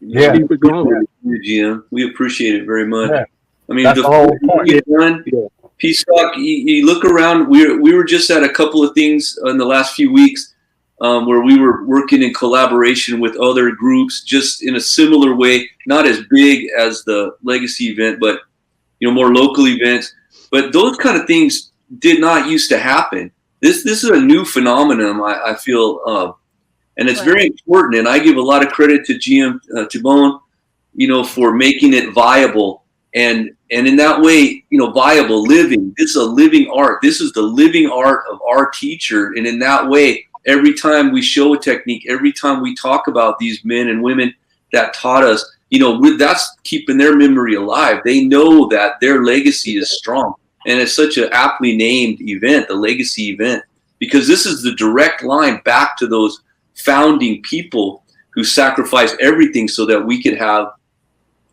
Let's keep it going. GM. We appreciate it very much. Yeah. I mean, that's the whole point. PStock, you look around. We were just at a couple of things in the last few weeks where we were working in collaboration with other groups, just in a similar way, not as big as the Legacy event, but more local events. But those kind of things did not used to happen. This is a new phenomenon, I feel, and it's very important. And I give a lot of credit to GM Tibon, for making it viable. And in that way, viable, living. This is a living art. This is the living art of our teacher. And in that way, every time we show a technique, every time we talk about these men and women that taught us, that's keeping their memory alive. They know that their legacy is strong. And it's such an aptly named event, the Legacy event, because this is the direct line back to those founding people who sacrificed everything so that we could have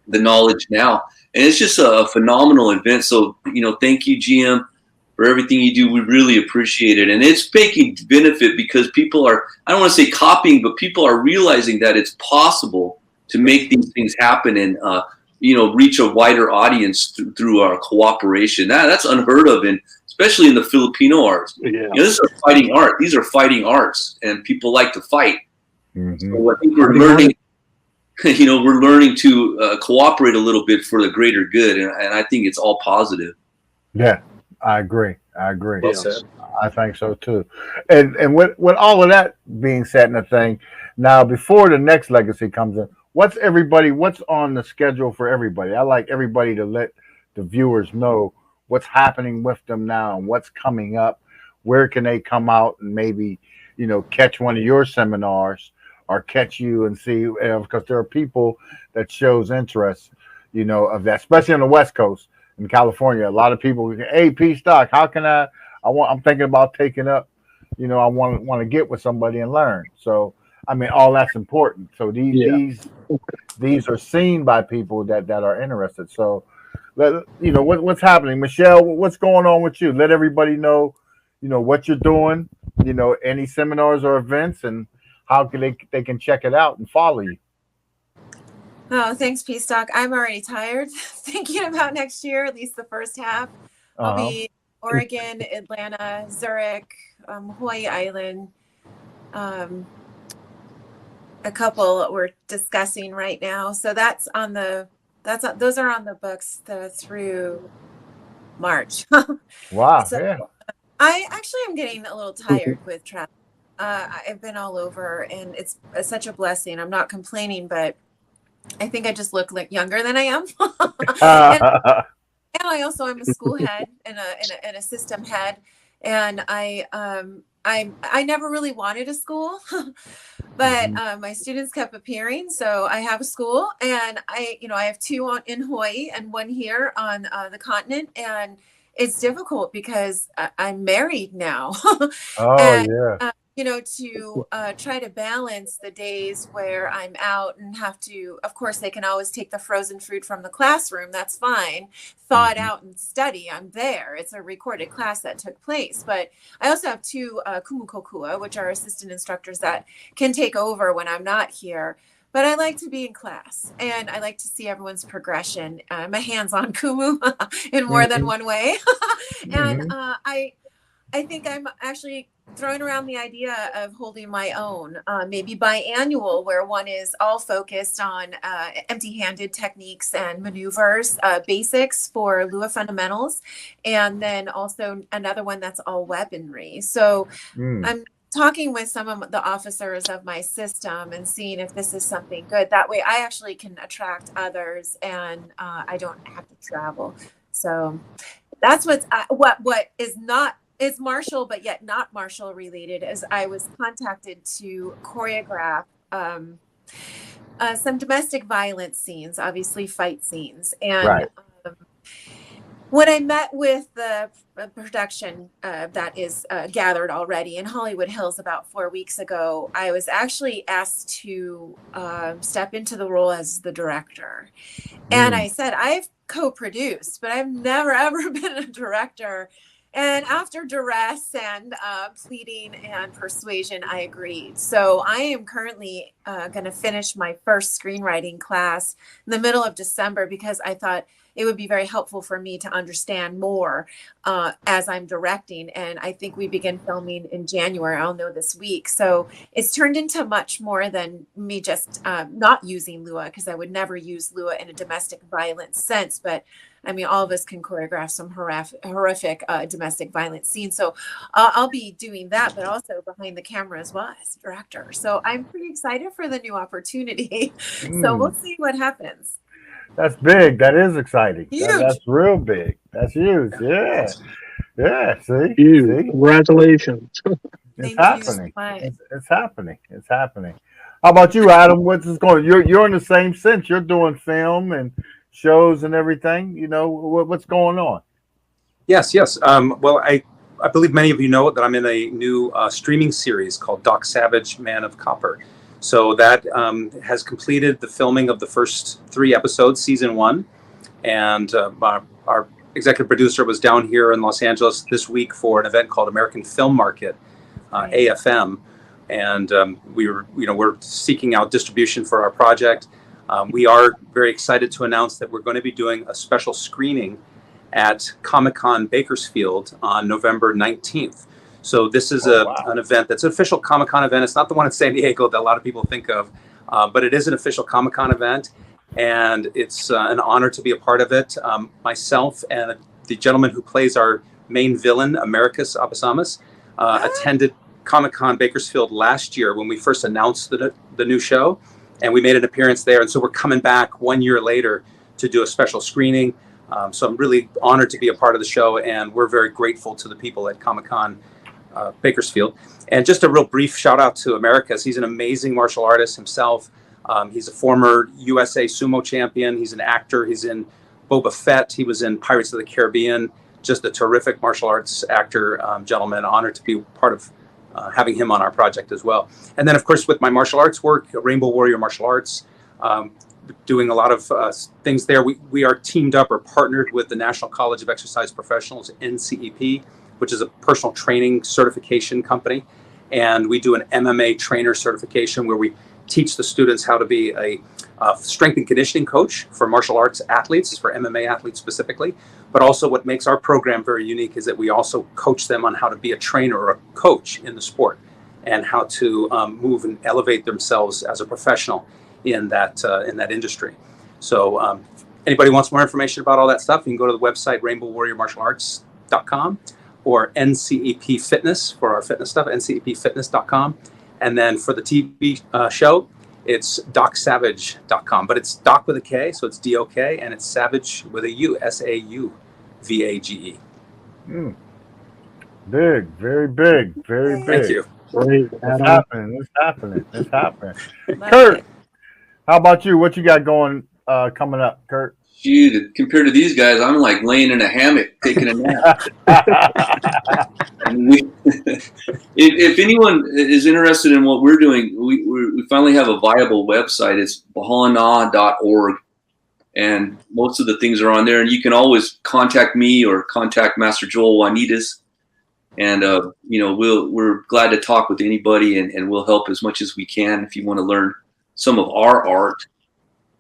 the knowledge now. And it's just a phenomenal event. So, thank you, GM, for everything you do. We really appreciate it. And it's making benefit because people are, I don't want to say copying, but people are realizing that it's possible to make these things happen and, reach a wider audience through our cooperation. That's unheard of, and especially in the Filipino arts. Yeah. This is a fighting art. These are fighting arts, and people like to fight. Mm-hmm. So I think we're learning. We're learning to cooperate a little bit for the greater good, and I think it's all positive. Yeah, I agree. Well said. I think so too. And with all of that being said in the thing, now before the next Legacy comes in, what's on the schedule for everybody? I like everybody to let the viewers know what's happening with them now and what's coming up. Where can they come out and maybe, catch one of your seminars or catch you and see, because there are people that shows interest, of that, especially on the West Coast in California. A lot of people, hey, PStock, how can I'm thinking about taking up, I want to get with somebody and learn. So, all that's important. So these are seen by people that are interested. So, what's happening, Michelle? What's going on with you? Let everybody know, what you're doing. Any seminars or events, and how can they can check it out and follow you. Oh, thanks, PStock. I'm already tired thinking about next year, at least the first half. I'll be Oregon, Atlanta, Zurich, Hawaii Island. A couple we're discussing right now. So those are on the books through March. Wow. So, yeah. I actually am getting a little tired with travel. I've been all over, and it's such a blessing. I'm not complaining, but I think I just look like younger than I am. And I also am a school head and a system head, and I never really wanted a school, but my students kept appearing, so I have a school, and I have two in Hawaii and one here on the continent, and it's difficult because I'm married now. To try to balance the days where I'm out and have to, of course, they can always take the frozen food from the classroom. That's fine. Thaw it out and study. I'm there. It's a recorded class that took place. But I also have two kumukokua, which are assistant instructors that can take over when I'm not here. But I like to be in class, and I like to see everyone's progression. I'm a hands-on kumu in more than one way. And I think I'm actually throwing around the idea of holding my own, maybe biannual, where one is all focused on empty-handed techniques and maneuvers, basics for Lua fundamentals, and then also another one that's all weaponry. So I'm talking with some of the officers of my system and seeing if this is something good. That way I actually can attract others, and I don't have to travel. So that's what is martial, but yet not martial related, as I was contacted to choreograph some domestic violence scenes, obviously fight scenes. And when I met with the production that is gathered already in Hollywood Hills about 4 weeks ago, I was actually asked to step into the role as the director. And I said, I've co-produced, but I've never, ever been a director. And after duress and pleading and persuasion, I agreed. So I am currently going to finish my first screenwriting class in the middle of December because I thought it would be very helpful for me to understand more as I'm directing. And I think we begin filming in January. I'll know this week. So it's turned into much more than me just not using Lua, because I would never use Lua in a domestic violence sense. But I mean, all of us can choreograph some horrific domestic violence scenes. So I'll be doing that, but also behind the camera as well as director. So I'm pretty excited for the new opportunity. So we'll see what happens. That's big. That is exciting. Huge. That's real big. That's huge. Yeah. Yeah. See? Huge. See? Congratulations. It's happening. It's happening. It's happening. How about you, Adam? What's this going? You're in the same sense. You're doing film and shows and everything. You know, what's going on? Yes. Well, I believe many of you know that I'm in a new streaming series called Doc Savage, Man of Copper. So that has completed the filming of the first 3 episodes, season 1. And our executive producer was down here in Los Angeles this week for an event called American Film Market, AFM. And we're seeking out distribution for our project. We are very excited to announce that we're going to be doing a special screening at Comic-Con Bakersfield on November 19th. So this is an event that's an official Comic-Con event. It's not the one in San Diego that a lot of people think of, but it is an official Comic-Con event, and it's an honor to be a part of it. Myself and the gentleman who plays our main villain, Americus Abasamas, attended Comic-Con Bakersfield last year when we first announced the new show, and we made an appearance there. And so we're coming back 1 year later to do a special screening. So I'm really honored to be a part of the show, and we're very grateful to the people at Comic-Con Bakersfield. And just a real brief shout out to Americus. He's an amazing martial artist himself. He's a former USA sumo champion. He's an actor. He's in Boba Fett. He was in Pirates of the Caribbean. Just a terrific martial arts actor, gentleman. Honored to be part of having him on our project as well. And then, of course, with my martial arts work, Rainbow Warrior Martial Arts, doing a lot of things there. We are teamed up or partnered with the National College of Exercise Professionals, NCEP, which is a personal training certification company. And we do an MMA trainer certification where we teach the students how to be a strength and conditioning coach for martial arts athletes, for MMA athletes specifically. But also what makes our program very unique is that we also coach them on how to be a trainer or a coach in the sport and how to move and elevate themselves as a professional in that industry. So if anybody wants more information about all that stuff, you can go to the website rainbowwarriormartialarts.com or NCEP Fitness for our fitness stuff, ncepfitness.com. And then for the TV show, it's docsavage.com. But it's Doc with a K, so it's D-O-K, and it's Savage with a U, S-A-U-V-A-G-E. Big, very big, very big. Thank you. It's happening. Kurt, how about you? What you got going coming up, Kurt? Gee, compared to these guys, I'm like laying in a hammock taking a nap. If anyone is interested in what we're doing, we finally have a viable website. It's bahalana.org, and most of the things are on there. And you can always contact me or contact Master Joel Juanitas, and we're glad to talk with anybody, and we'll help as much as we can if you want to learn some of our art.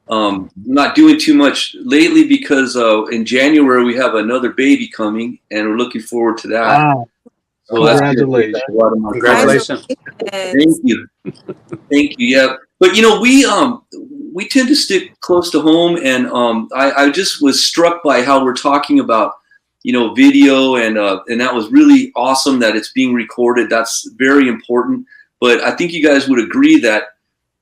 Not doing too much lately because in January we have another baby coming, and we're looking forward to that. Wow. So Congratulations. Congratulations. Thank you. Yeah, but we tend to stick close to home, and I just was struck by how we're talking about video, and that was really awesome that it's being recorded. That's very important. But I think you guys would agree that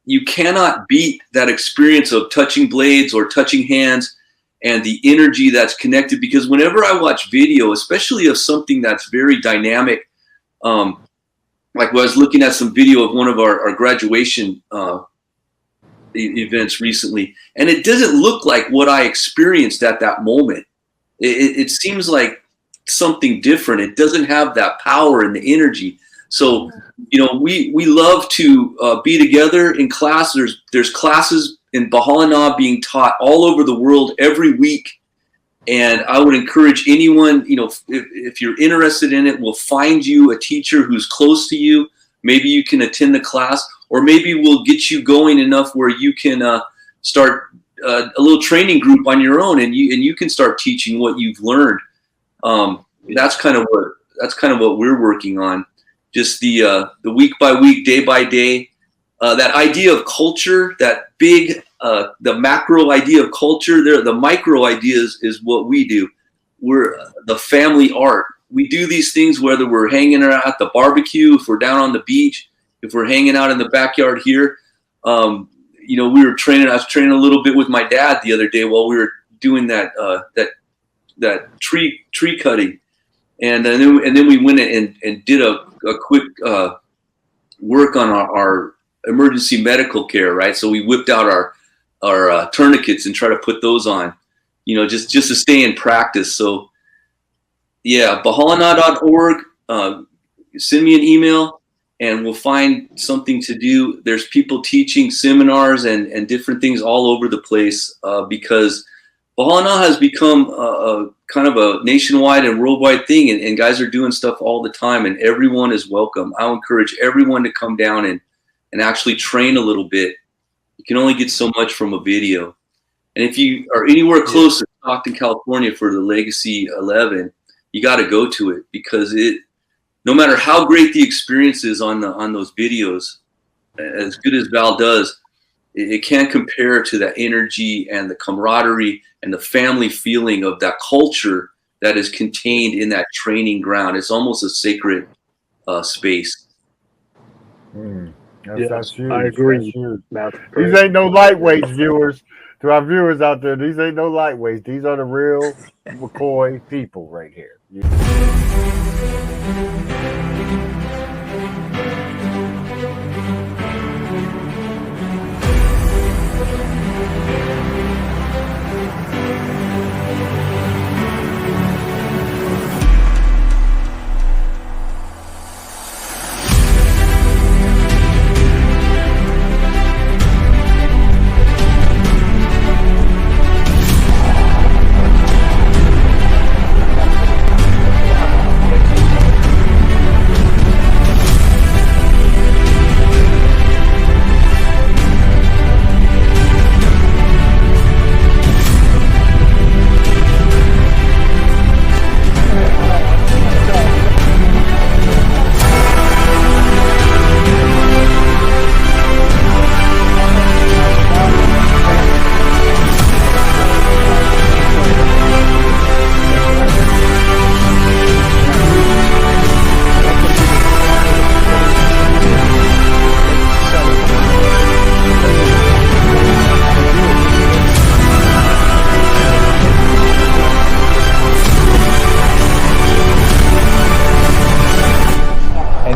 you cannot beat that experience of touching blades or touching hands and the energy that's connected. Because whenever I watch video, especially of something that's very dynamic, like when I was looking at some video of one of our graduation events recently, and it doesn't look like what I experienced at that moment. It seems like something different. It doesn't have that power and the energy. So, we love to be together in class. There's classes in Bahalana being taught all over the world every week. And I would encourage anyone, if you're interested in it, we'll find you a teacher who's close to you. Maybe you can attend the class, or maybe we'll get you going enough where you can start a little training group on your own, and you can start teaching what you've learned. That's kind of what we're working on. Just the week by week, day by day, that idea of culture, that big, the macro idea of culture. The micro ideas is what we do. We're the family art. We do these things whether we're hanging out at the barbecue, if we're down on the beach, if we're hanging out in the backyard here. We were training. I was training a little bit with my dad the other day while we were doing that tree cutting, and then we went and did a quick work on our emergency medical care, right? So we whipped out our tourniquets and try to put those on, just to stay in practice. So yeah, bahalana.org. Send me an email and we'll find something to do. There's people teaching seminars and different things all over the place because Bahalana has become a kind of a nationwide and worldwide thing, and guys are doing stuff all the time, and everyone is welcome. I'll encourage everyone to come down and actually train a little bit. You can only get so much from a video. And if you are anywhere close to Stockton, California for the Legacy 11, you got to go to it, because no matter how great the experience is on those videos, as good as Val does, it can't compare to that energy and the camaraderie and the family feeling of that culture that is contained in that training ground. It's almost a sacred space. That's huge. I agree. These ain't no lightweights, viewers. To our viewers out there, these ain't no lightweights. These are the real McCoy people right here.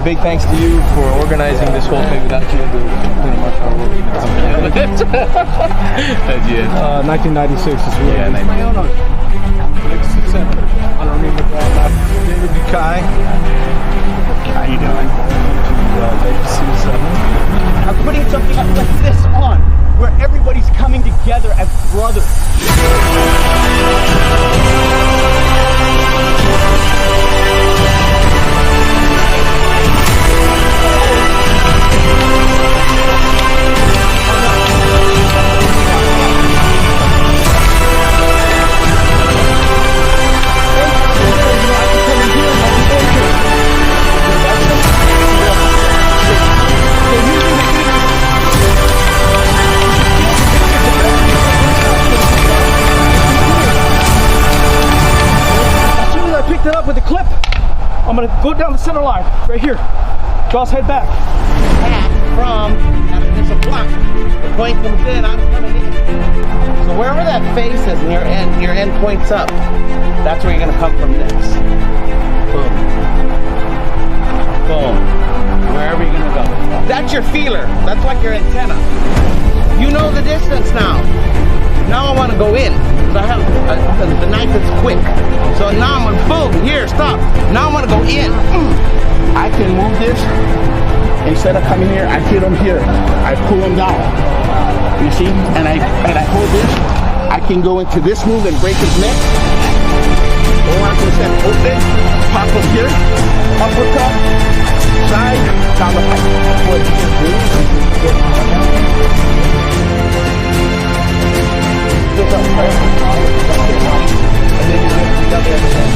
Big thanks to you for organizing this whole thing. Without you, the martial art world would come together. 1996 is really yeah, my own Legacy 7. Honoring the David Bukai. How you doing? Legacy 7. I'm putting something up like this on, where everybody's coming together as brothers. It up with a clip. I'm gonna go down the center line right here. Jaws head back. There's a block. The point comes in, I'm coming in. So wherever that face is and your end points up, that's where you're gonna come from next. Boom. Boom. Wherever you're gonna go. That's your feeler. That's like your antenna. You know the distance now. Now I want to go in. So I have the knife is quick. So now I'm gonna boom, here, stop. Now I want to go in. I can move this. Instead of coming here, I hit him here. I pull him down. You see? And I hold this. I can go into this move and break his neck. Or I can step open, pop him here, uppercut, side, down the pipe. That's what you just do. Pick up pressure, and then you get the other side.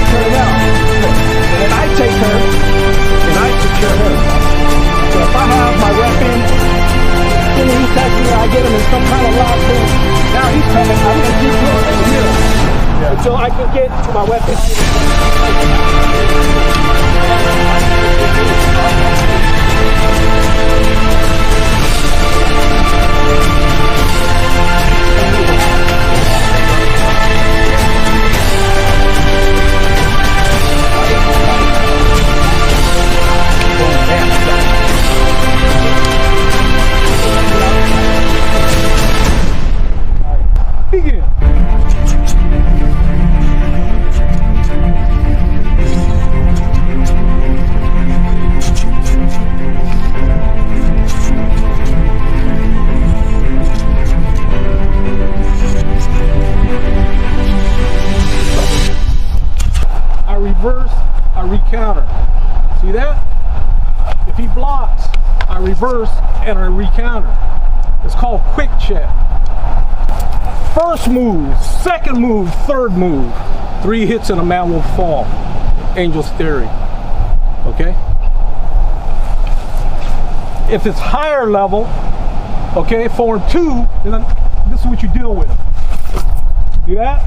Turn around. And then I take her, and I secure her. So if I have my weapon, and he touches me, I get him in some kind of lock thing. Now he's coming, I'm going to keep going over here. Until I can get to my weapon. Begin. I reverse, I recounter. See that? If he blocks, I reverse and I recounter. It's called quick check. First move, second move, third move. 3 hits and a man will fall. Angel's theory. Okay? If it's higher level, okay, form 2, then this is what you deal with. See that?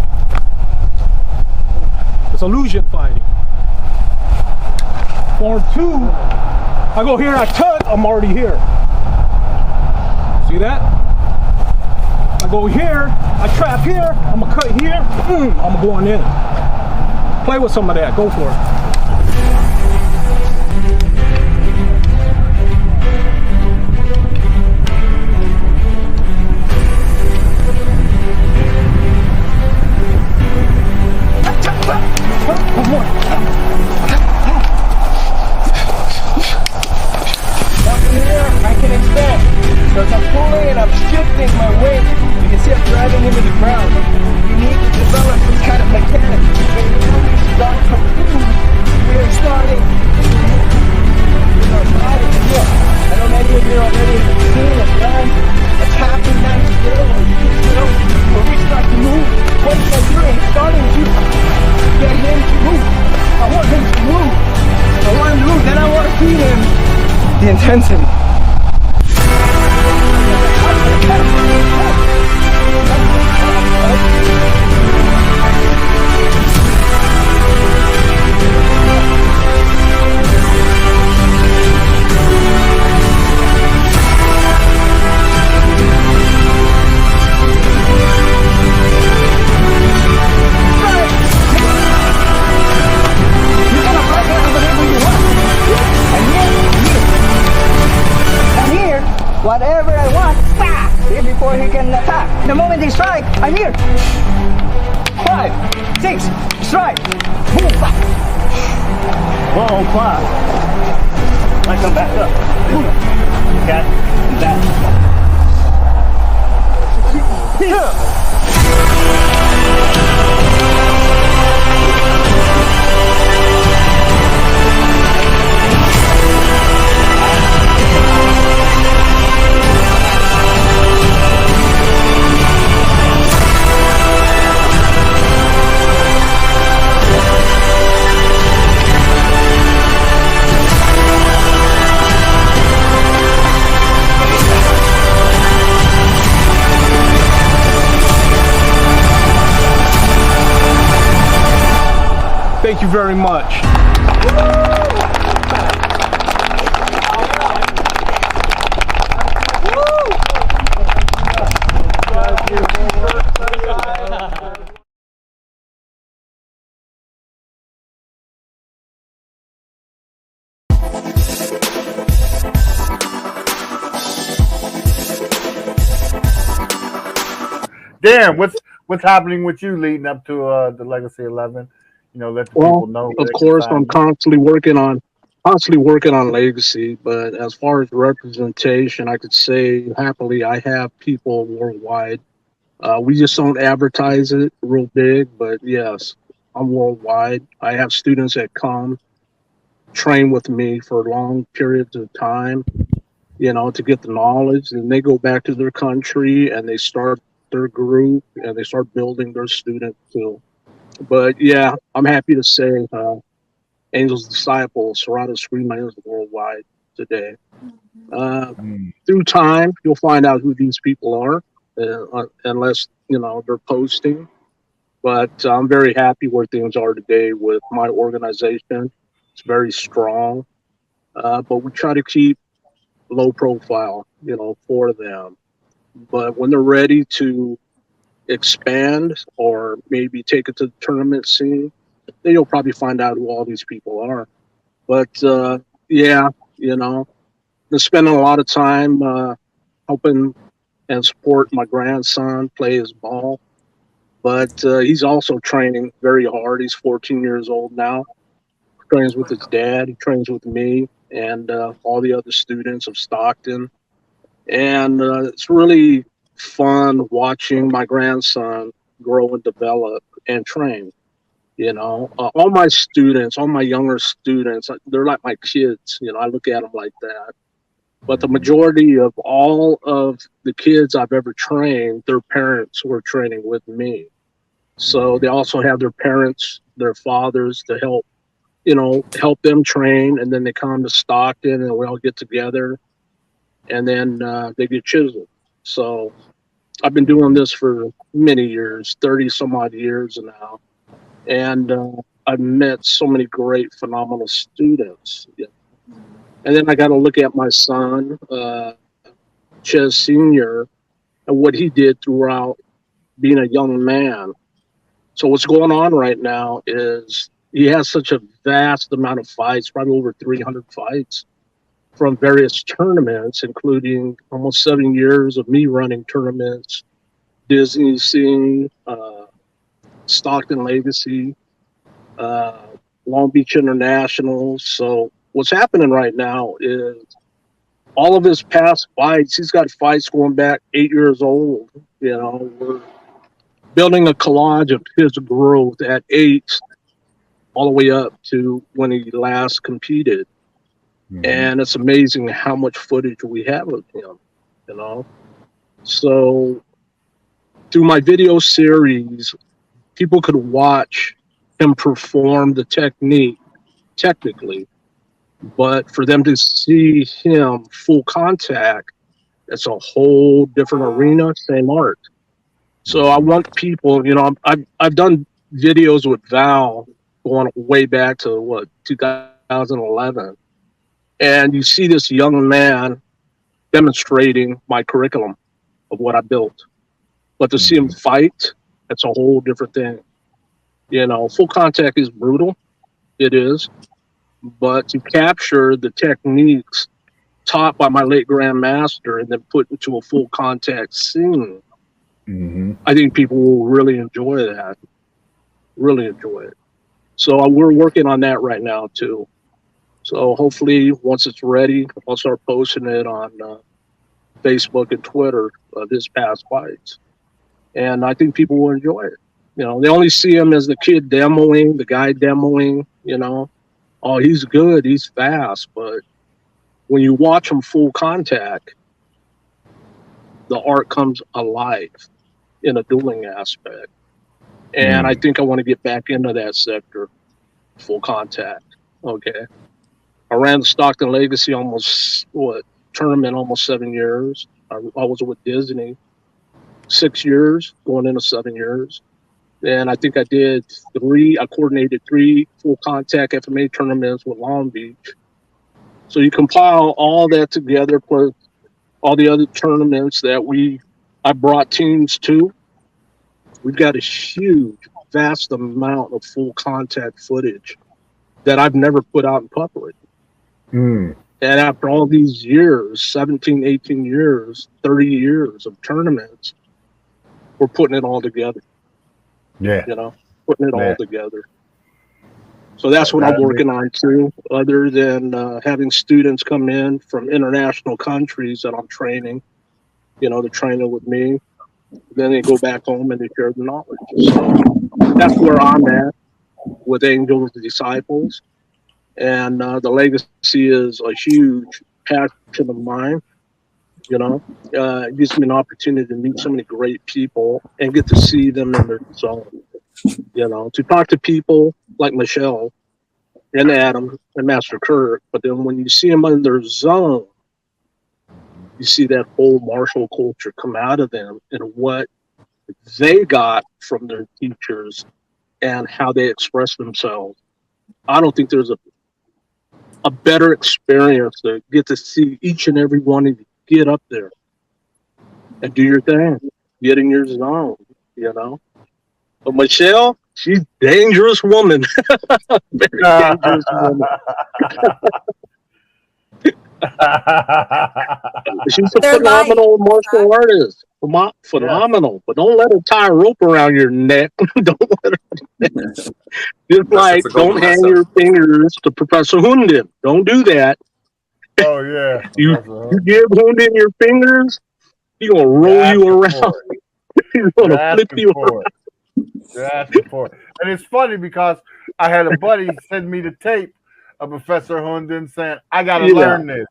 It's illusion fighting. Form 2, I go here, I tug, I'm already here. See that? I go here, I trap here, I'm gonna cut here, I'm going in. Play with some of that, go for it. I can expand. Because I'm pulling and I'm shifting my weight. You can see I'm driving him to the ground. You need to develop this kind of mechanics. When you really start to move, we're starting. I know many of you already have seen and done a tapping nice drill or drill where we start to move. What I'm doing is starting to get him to move. I want him to move. I want him to move. Then I want to feed him the intensity. Whatever I want, before he can attack. The moment they strike, I'm here. 5, 6, strike. Boom, back. 1, 5. I come back up. Boom. Got that. Here. Thank you very much. Darren, what's happening with you leading up to the Legacy 11? You know, let the people know. Of course, I'm constantly working on constantly working on legacy, but as far as representation, I could say happily I have people worldwide. We just don't advertise it real big, but yes, I'm worldwide. I have students that come train with me for long periods of time, to get the knowledge, and they go back to their country and they start their group and they start building their student too. But yeah, I'm happy to say Angel's Disciple, Serrata Screamer is worldwide today. Through time, you'll find out who these people are, unless, they're posting. But I'm very happy where things are today with my organization. It's very strong. But we try to keep low profile, for them. But when they're ready to expand or maybe take it to the tournament scene, then you'll probably find out who all these people are. But yeah, been spending a lot of time helping and support my grandson play his ball. But he's also training very hard. He's 14 years old now. Trains with his dad. He trains with me and all the other students of Stockton. And it's really fun watching my grandson grow and develop and train. All my students, all my younger students, they're like my kids. I look at them like that. But the majority of all of the kids I've ever trained, their parents were training with me. So they also have their parents, their fathers to help, help them train. And then they come to Stockton and we all get together and then they get chiseled. So I've been doing this for many years, 30 some odd years now. And I've met so many great, phenomenal students. And then I got to look at my son, Ches Sr., and what he did throughout being a young man. So what's going on right now is he has such a vast amount of fights, probably over 300 fights from various tournaments, including almost 7 years of me running tournaments, Disney scene, Stockton Legacy, Long Beach International. So what's happening right now is all of his past fights, he's got fights going back 8 years old. We're building a collage of his growth at 8 all the way up to when he last competed. And it's amazing how much footage we have of him, So through my video series, people could watch him perform the technique technically, but for them to see him full contact, it's a whole different arena, same art. So I want people, I've done videos with Val going way back to 2011. And you see this young man demonstrating my curriculum of what I built. But to see him fight, it's a whole different thing. Full contact is brutal. It is. But to capture the techniques taught by my late grandmaster and then put into a full contact scene, I think people will really enjoy that. Really enjoy it. So we're working on that right now too. So hopefully once it's ready, I'll start posting it on Facebook and Twitter of his past fights. And I think people will enjoy it. They only see him as the kid demoing, the guy demoing, oh, he's good, he's fast. But when you watch him full contact, the art comes alive in a dueling aspect. And I think I want to get back into that sector, full contact. Okay. I ran the Stockton Legacy tournament almost 7 years. I was with Disney 6 years, going into 7 years. And I think I coordinated 3 full contact FMA tournaments with Long Beach. So you compile all that together, plus all the other tournaments that I brought teams to. We've got a huge, vast amount of full contact footage that I've never put out in public. And after all these years, 17, 18 years, 30 years of tournaments, we're putting it all together. Yeah. Putting it all together. So that's what I'm working on too, other than having students come in from international countries that I'm training, you know, they're training with me. Then they go back home and they share the knowledge. So that's where I'm at with Angels and Disciples. And the legacy is a huge passion of mine. You know, it gives me an opportunity to meet so many great people and get to see them in their zone. You know, to talk to people like Michelle and Adam and Master Kirk, but then when you see them in their zone, you see that whole martial culture come out of them and what they got from their teachers and how they express themselves. I don't think there's a better experience to get to see each and every one of you get up there and do your thing, get in your zone, you know. But Michelle, she's a dangerous woman. Very dangerous woman. She's a phenomenal martial artist. Phenomenal. But don't let her tie a rope around your neck. Don't let her. Just like, don't hang your fingers to Professor Hundin. Don't do that. Oh, yeah. You give Hundin your fingers, he's going to roll you around. He's going to flip you around. You're asking for it. And it's funny because I had a buddy send me the tape of Professor Hundin saying, I got to learn this.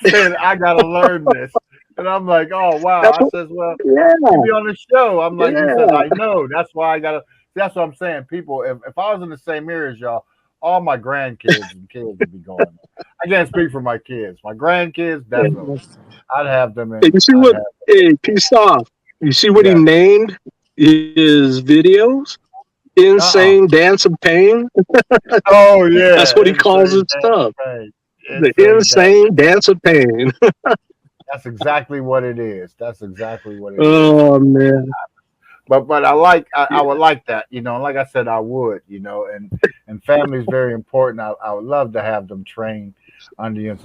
Saying, I got to learn this. And I'm like, oh, wow. I says, well, you be on the show. I'm like, he said, I know. That's why I got to. That's what I'm saying. People, if I was in the same area as y'all, all my grandkids and kids would be going. I can't speak for my kids. My grandkids, definitely. I'd have them in. Hey, you see what? Hey, PStock. You see what he named his videos? Insane Dance of Pain. Oh yeah, that's what he calls his stuff. The Insane Dance of Pain. That's exactly what it is. That's exactly what it is. Oh man. But I would like that, you know. Like I said, I would, you know, and family is very important. I would love to have them train under you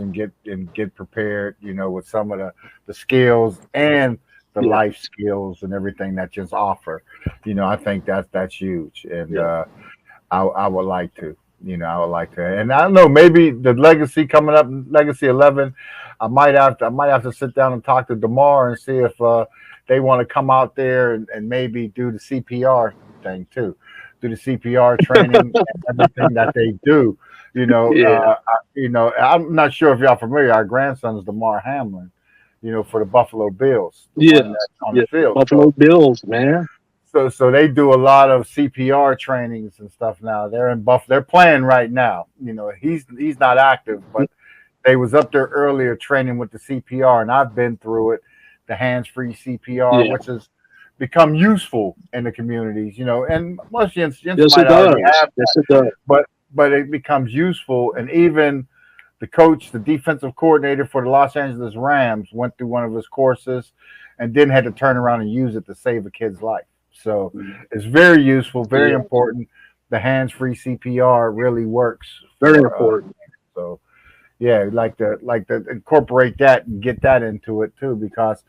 and get prepared, you know, with some of the skills and the life skills and everything that just offer. You know, I think that's huge, and I would like to, you know, I would like to, and I don't know, maybe the legacy coming up, Legacy 11, I might have to sit down and talk to DeMar and see if they want to come out there and maybe do the CPR thing too, do the CPR training and everything that they do. You know, you know, I'm not sure if y'all familiar. Our grandson is DeMar Hamlin, you know, for the Buffalo Bills. On the field. Buffalo Bills, man. So they do a lot of CPR trainings and stuff now. They're in They're playing right now. You know, he's not active, but they was up there earlier training with the CPR, and I've been through it, the hands-free CPR, which has become useful in the communities. You know, and most institutions might already have that, but it becomes useful, and even the coach, the defensive coordinator for the Los Angeles Rams, went through one of his courses and then had to turn around and use it to save a kid's life. So it's very useful, very important. The hands-free CPR really works. Very important. So yeah, like to incorporate that and get that into it too, because,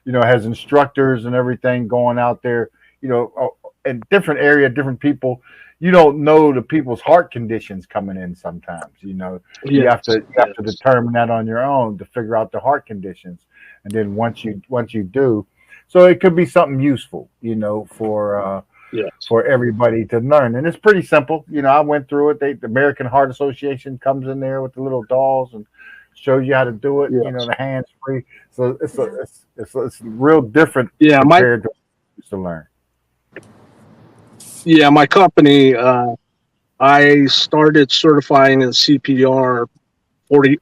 you know, it has instructors and everything going out there, you know, in different area, different people. You don't know the people's heart conditions coming in sometimes, you know. You have to determine that on your own to figure out the heart conditions. And then once you do, so it could be something useful, you know, for everybody to learn. And it's pretty simple. You know, I went through it. The American Heart Association comes in there with the little dolls and shows you how to do it, you know, the hands free. So it's real different compared to what you used to learn. Yeah, my company, I started certifying in CPR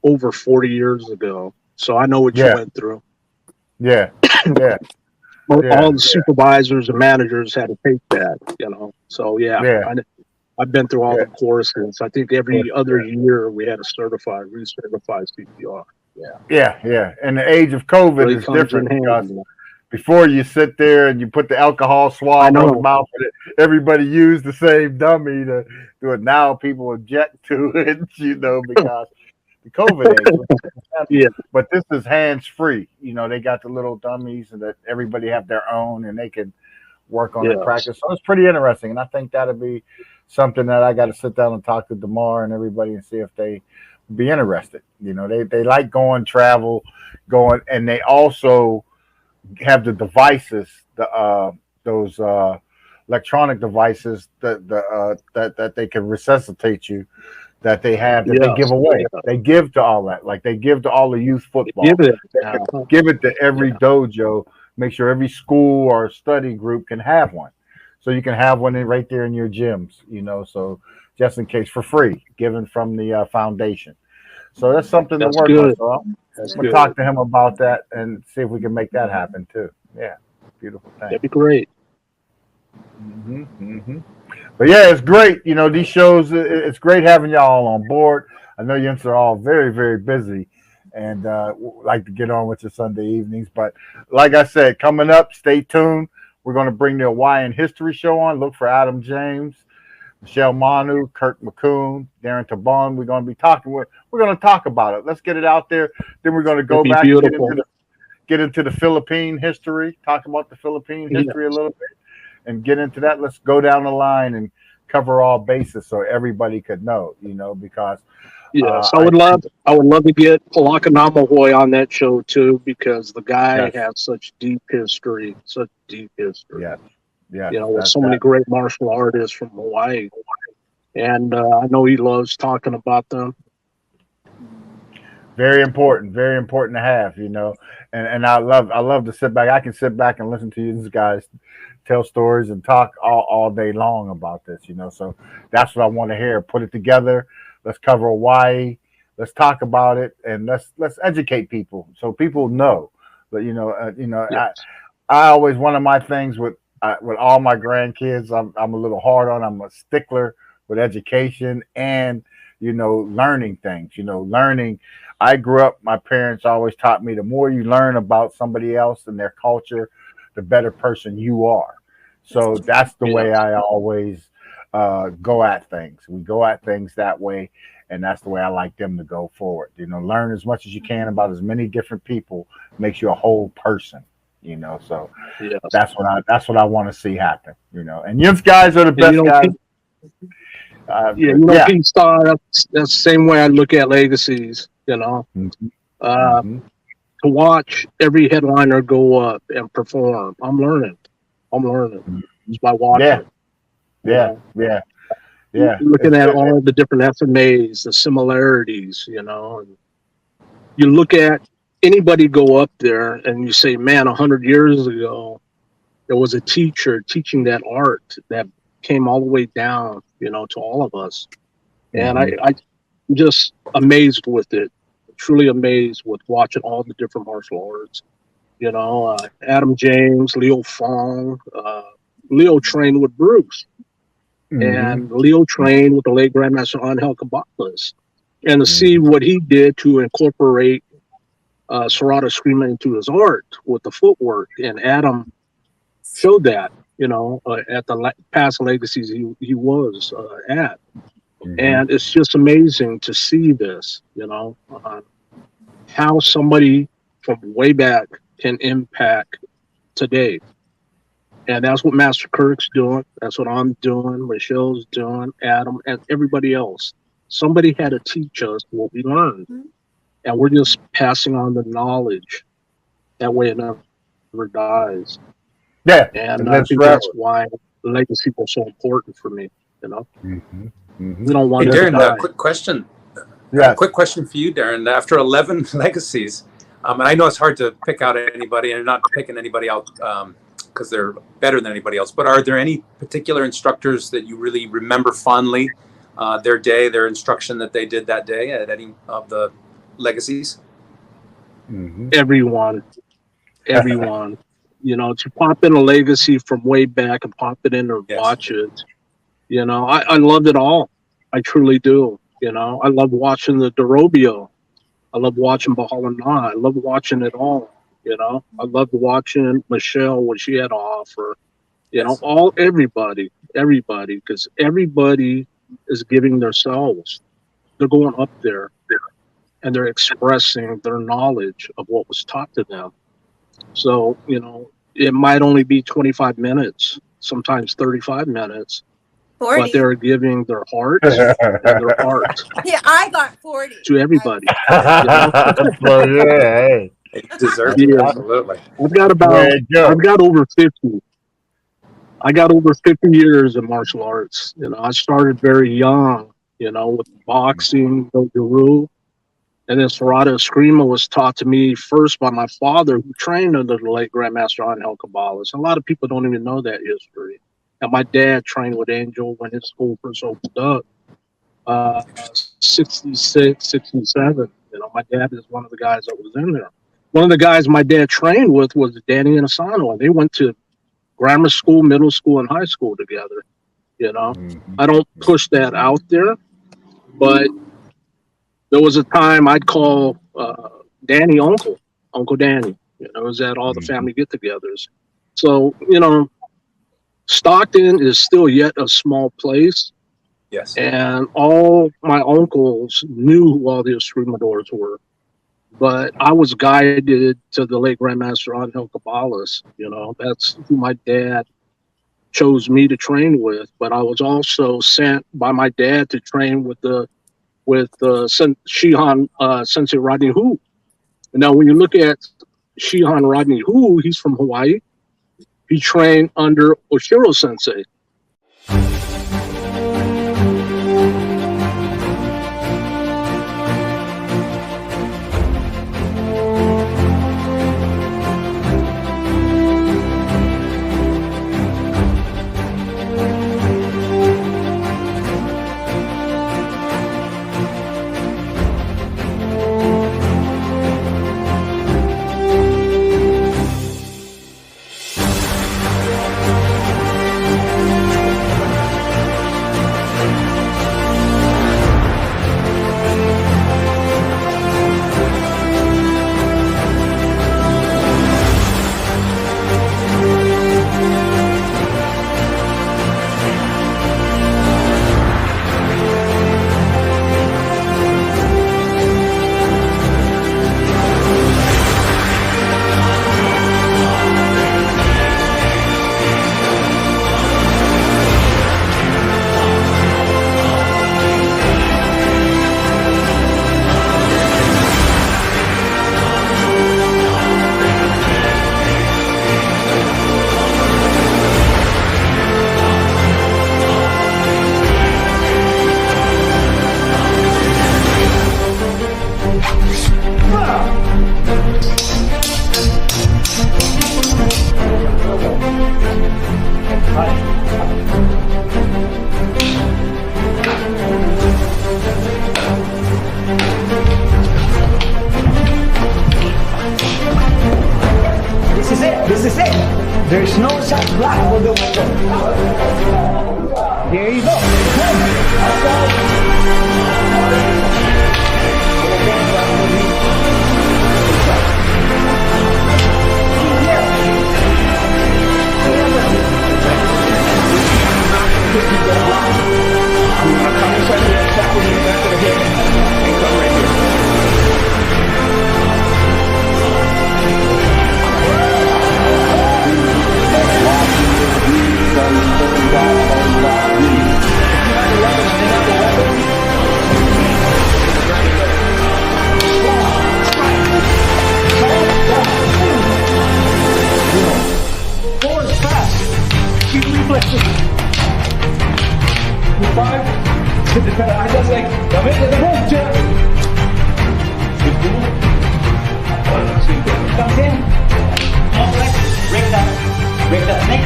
over 40 years ago. So I know what you went through. Yeah. All the supervisors and managers had to take that, you know. So I've been through all the courses. I think every other year we had to recertify CPR. Yeah. And the age of COVID is different because before you sit there and you put the alcohol swab on the mouth, everybody used the same dummy to do it. Now people object to it, you know, because the COVID age. But this is hands free. You know, they got the little dummies and that everybody have their own and they can work on the practice. So it's pretty interesting. And I think that'll be something that I got to sit down and talk to DeMar and everybody and see if they be interested. You know, they like going going, and they also have the devices, those electronic devices that they can resuscitate you, that they have, that they give away. They give to all that, like they give to all the youth football. Give it to every dojo. Make sure every school or study group can have one, so you can have one right there in your gyms. You know, so just in case, for free, given from the foundation. So that's something to work on. So I'm gonna talk to him about that and see if we can make that happen too. Yeah, beautiful thing. That'd be great. But yeah, it's great. You know, these shows, it's great having y'all on board. I know you are all very, very busy and like to get on with your Sunday evenings. But like I said, coming up, stay tuned. We're going to bring the Hawaiian History Show on. Look for Adam James, Michelle Manu, Kirk McCune, Darren Tibon. We're going to be talking with. We're going to talk about it. Let's get it out there. Then we're going to go back and get into the Philippine history, talk about the Philippine history a little bit, and get into that. Let's go down the line and cover all bases so everybody could know. You know, because I would love to get Palaka Namahoy on that show too, because the guy has such deep history. Yeah. You know, with so many great martial artists from Hawaii, and I know he loves talking about them. Very important to have, you know, and I love to sit back. I can sit back and listen to you guys tell stories and talk all day long about this, you know. So that's what I want to hear. Put it together. Let's cover Hawaii. Let's talk about it, and let's educate people so people know. But I always, one of my things with all my grandkids, I'm a little hard on. I'm a stickler with education and learning things. Learning. I grew up. My parents always taught me the more you learn about somebody else and their culture, the better person you are. So that's the way I always go at things. We go at things that way, and that's the way I like them to go forward. Learn as much as you can about as many different people makes you a whole person. So that's what I want to see happen. And you guys are the best guys. PStock, that's the same way I look at legacies. To watch every headliner go up and perform, I'm learning. Just by watching. Yeah. Looking at all the different FMAs, the similarities, and you look at anybody go up there and you say, man, 100 years ago, there was a teacher teaching that art that came all the way down, to all of us. And I'm just amazed with it, truly amazed with watching all the different martial arts. Adam James, Leo Fong, Leo trained with Bruce, and Leo trained with the late Grandmaster Angel Cabales. And to see what he did to incorporate Serrata Screamer into his art with the footwork, and Adam showed that, at the past legacies he was at. And it's just amazing to see this, how somebody from way back can impact today. And that's what Master Kirk's doing. That's what I'm doing. Michelle's doing, Adam, and everybody else. Somebody had to teach us what we learned. And we're just passing on the knowledge. That way it never dies. Yeah. And I think that's why legacy was so important for me, We don't want to Darren, die. quick question. Yeah. Quick question for you, Darren. After 11 legacies, and I know it's hard to pick out anybody, and you're not picking anybody out because they're better than anybody else, but are there any particular instructors that you really remember fondly, their instruction that they did that day at any of the legacies? Everyone. To pop in a legacy from way back and pop it in or watch it. I love it all. I truly do. I love watching the Dorobio. I love watching Bahalana. I love watching it all. I love watching Michelle, what she had to offer. Everybody, because everybody is giving themselves. They're going up there and they're expressing their knowledge of what was taught to them. So, it might only be 25 minutes, sometimes 35 minutes, 40. but they're giving their hearts and their art Yeah, I got 40. to everybody. Well, yeah, hey. It deserves it, absolutely. I've got over 50. I got over 50 years in martial arts. You know, I started very young, you know, with boxing, Dojo, and then Serrata Eskrima was taught to me first by my father, who trained under the late Grandmaster Angel Caballas. A lot of people don't even know that history. And my dad trained with Angel when his school first opened up, 66, 67. You know, my dad is one of the guys that was in there. One of the guys my dad trained with was Danny and Asano, and they went to grammar school, middle school, and high school together. You know, I don't push that out there, but there was a time I'd call Danny Uncle Danny. You know, it was at all the family get-togethers. So, you know, Stockton is still yet a small place. Yes. And all my uncles knew who all the Escrimadores were. But I was guided to the late Grandmaster Angel Caballas. You know, that's who my dad chose me to train with. But I was also sent by my dad to train with Shihan Sensei Rodney Hu. Now, when you look at Shihan Rodney Hu, he's from Hawaii. He trained under Oshiro Sensei. This is it. There's no such black for the window. There you go. I'm going to come inside the attack with you back to the hip and come right here. Forward fast. Keep reflexes. Five. I just like the way the move, Jeff. Comes in. All right. Break that neck.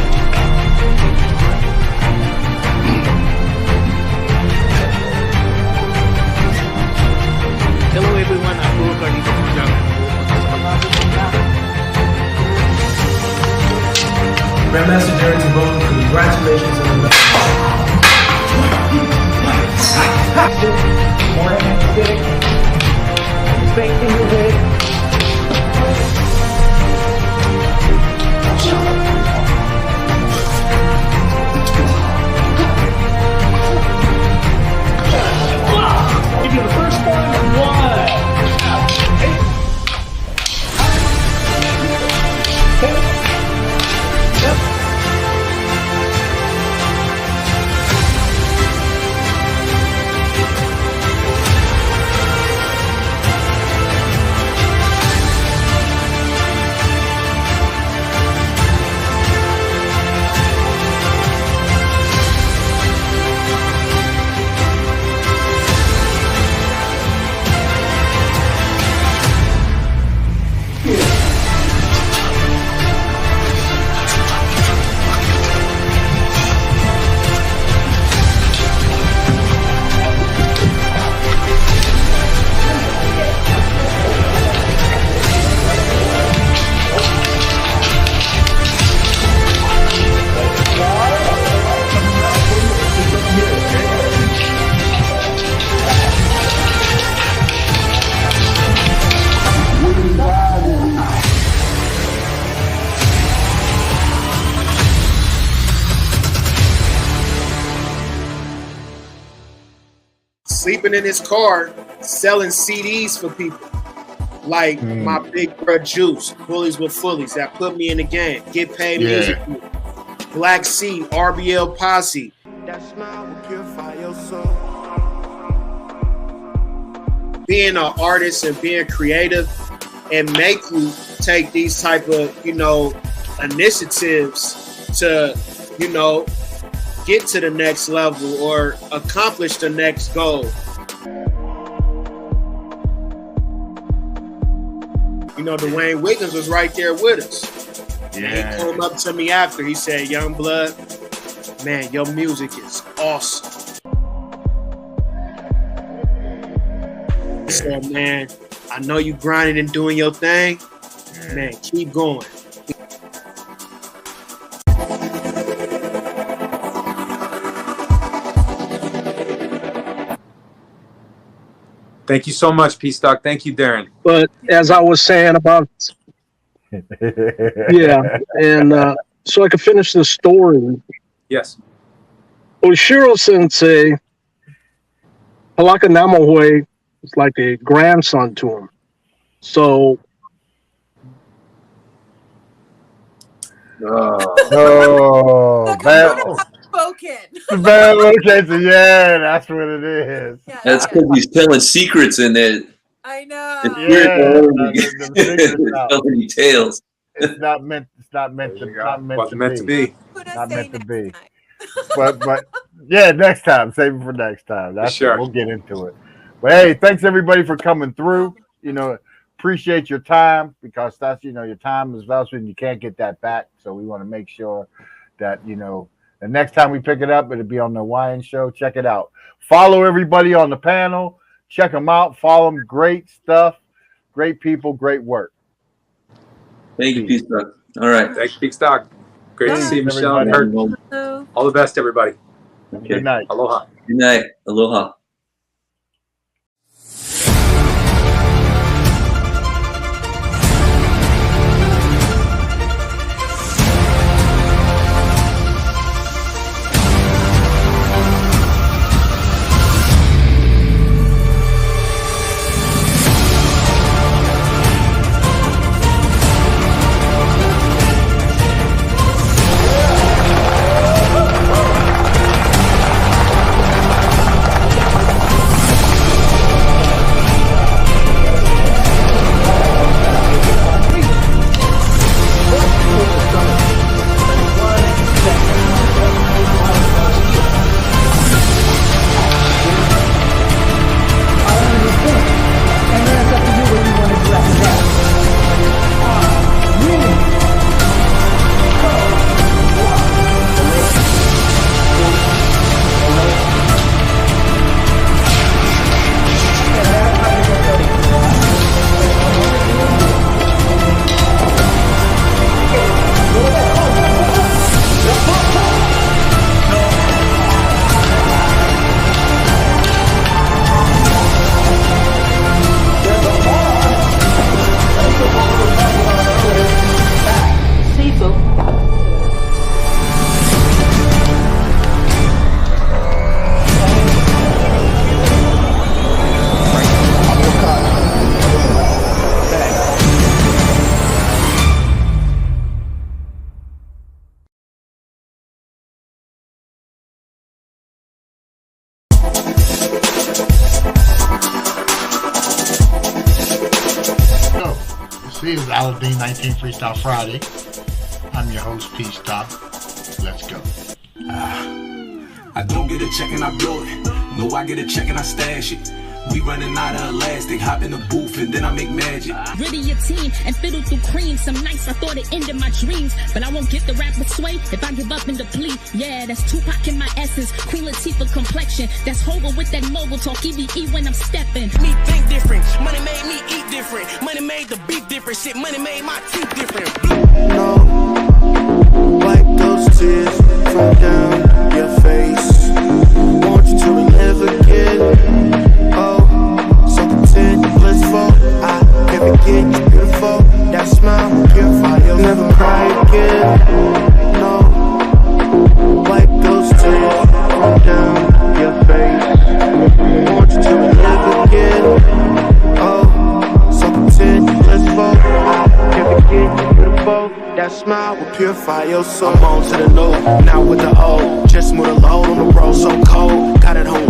Hello everyone, I'm Guru Karnito from Japan. Grandmaster Darren Tibon, congratulations on the more energetic. Straight in your head. Give you the first one. sleeping in his car selling CDs for people. Like my big bro Juice, Bullies with Fullies, that put me in the game. Get Paid Music Group, Black Sea, RBL Posse. That smile will purify your soul. Being an artist and being creative and make you take these type of, initiatives to, get to the next level or accomplish the next goal. Dwayne Wiggins was right there with us. Yeah. He came up to me after. He said, "Young Blood, man, your music is awesome." He said, "Man, I know you grinding and doing your thing. Man, keep going." Thank you so much, PStock. Thank you, Darren. But as I was saying about, so I could finish the story. Yes. Oshiro Sensei, Halaka Namahoe is like a grandson to him. So. Yeah, that's what it is. That's because he's telling secrets in it. I know. Telling tales. It's not meant to be. But yeah, next time. Save it for next time. That's sure. We'll get into it. But hey, thanks everybody for coming through. Appreciate your time, because that's your time is valuable and you can't get that back. So we want to make sure that the next time we pick it up, it'll be on the Hawaiian Show. Check it out. Follow everybody on the panel. Check them out. Follow them. Great stuff. Great people. Great work. Thank you, PStock. All right. Thanks, PStock. Great to see you, Michelle and Kirk. All the best, everybody. Okay. Good night. Aloha. Good night. Aloha. This is Aladdin 19 Freestyle Friday. I'm your host, PStock. Let's go. I don't get a check and I blow it. No, I get a check and I stash it. We running out of elastic, hop in the booth and then I make magic. Really your team and fiddle through cream. Some nights I thought it ended my dreams, but I won't get the rapper sway if I give up and deplete. Yeah, that's Tupac in my essence, Queen Latifah complexion. That's Hova with that mogul talk, EVE when I'm stepping. Me think different, money made me eat different. Money made the beat different, shit, money made my teeth different. No, wipe those tears from down your face. Want you to live again. Oh, so pretend, blissful. I never get you beautiful. That smile will purify. You'll never cry again. No, wipe those tears from down your face. Want you to That smile will purify your soul. I'm on to the new, now with the old. Just move the load on the road so cold. Got it home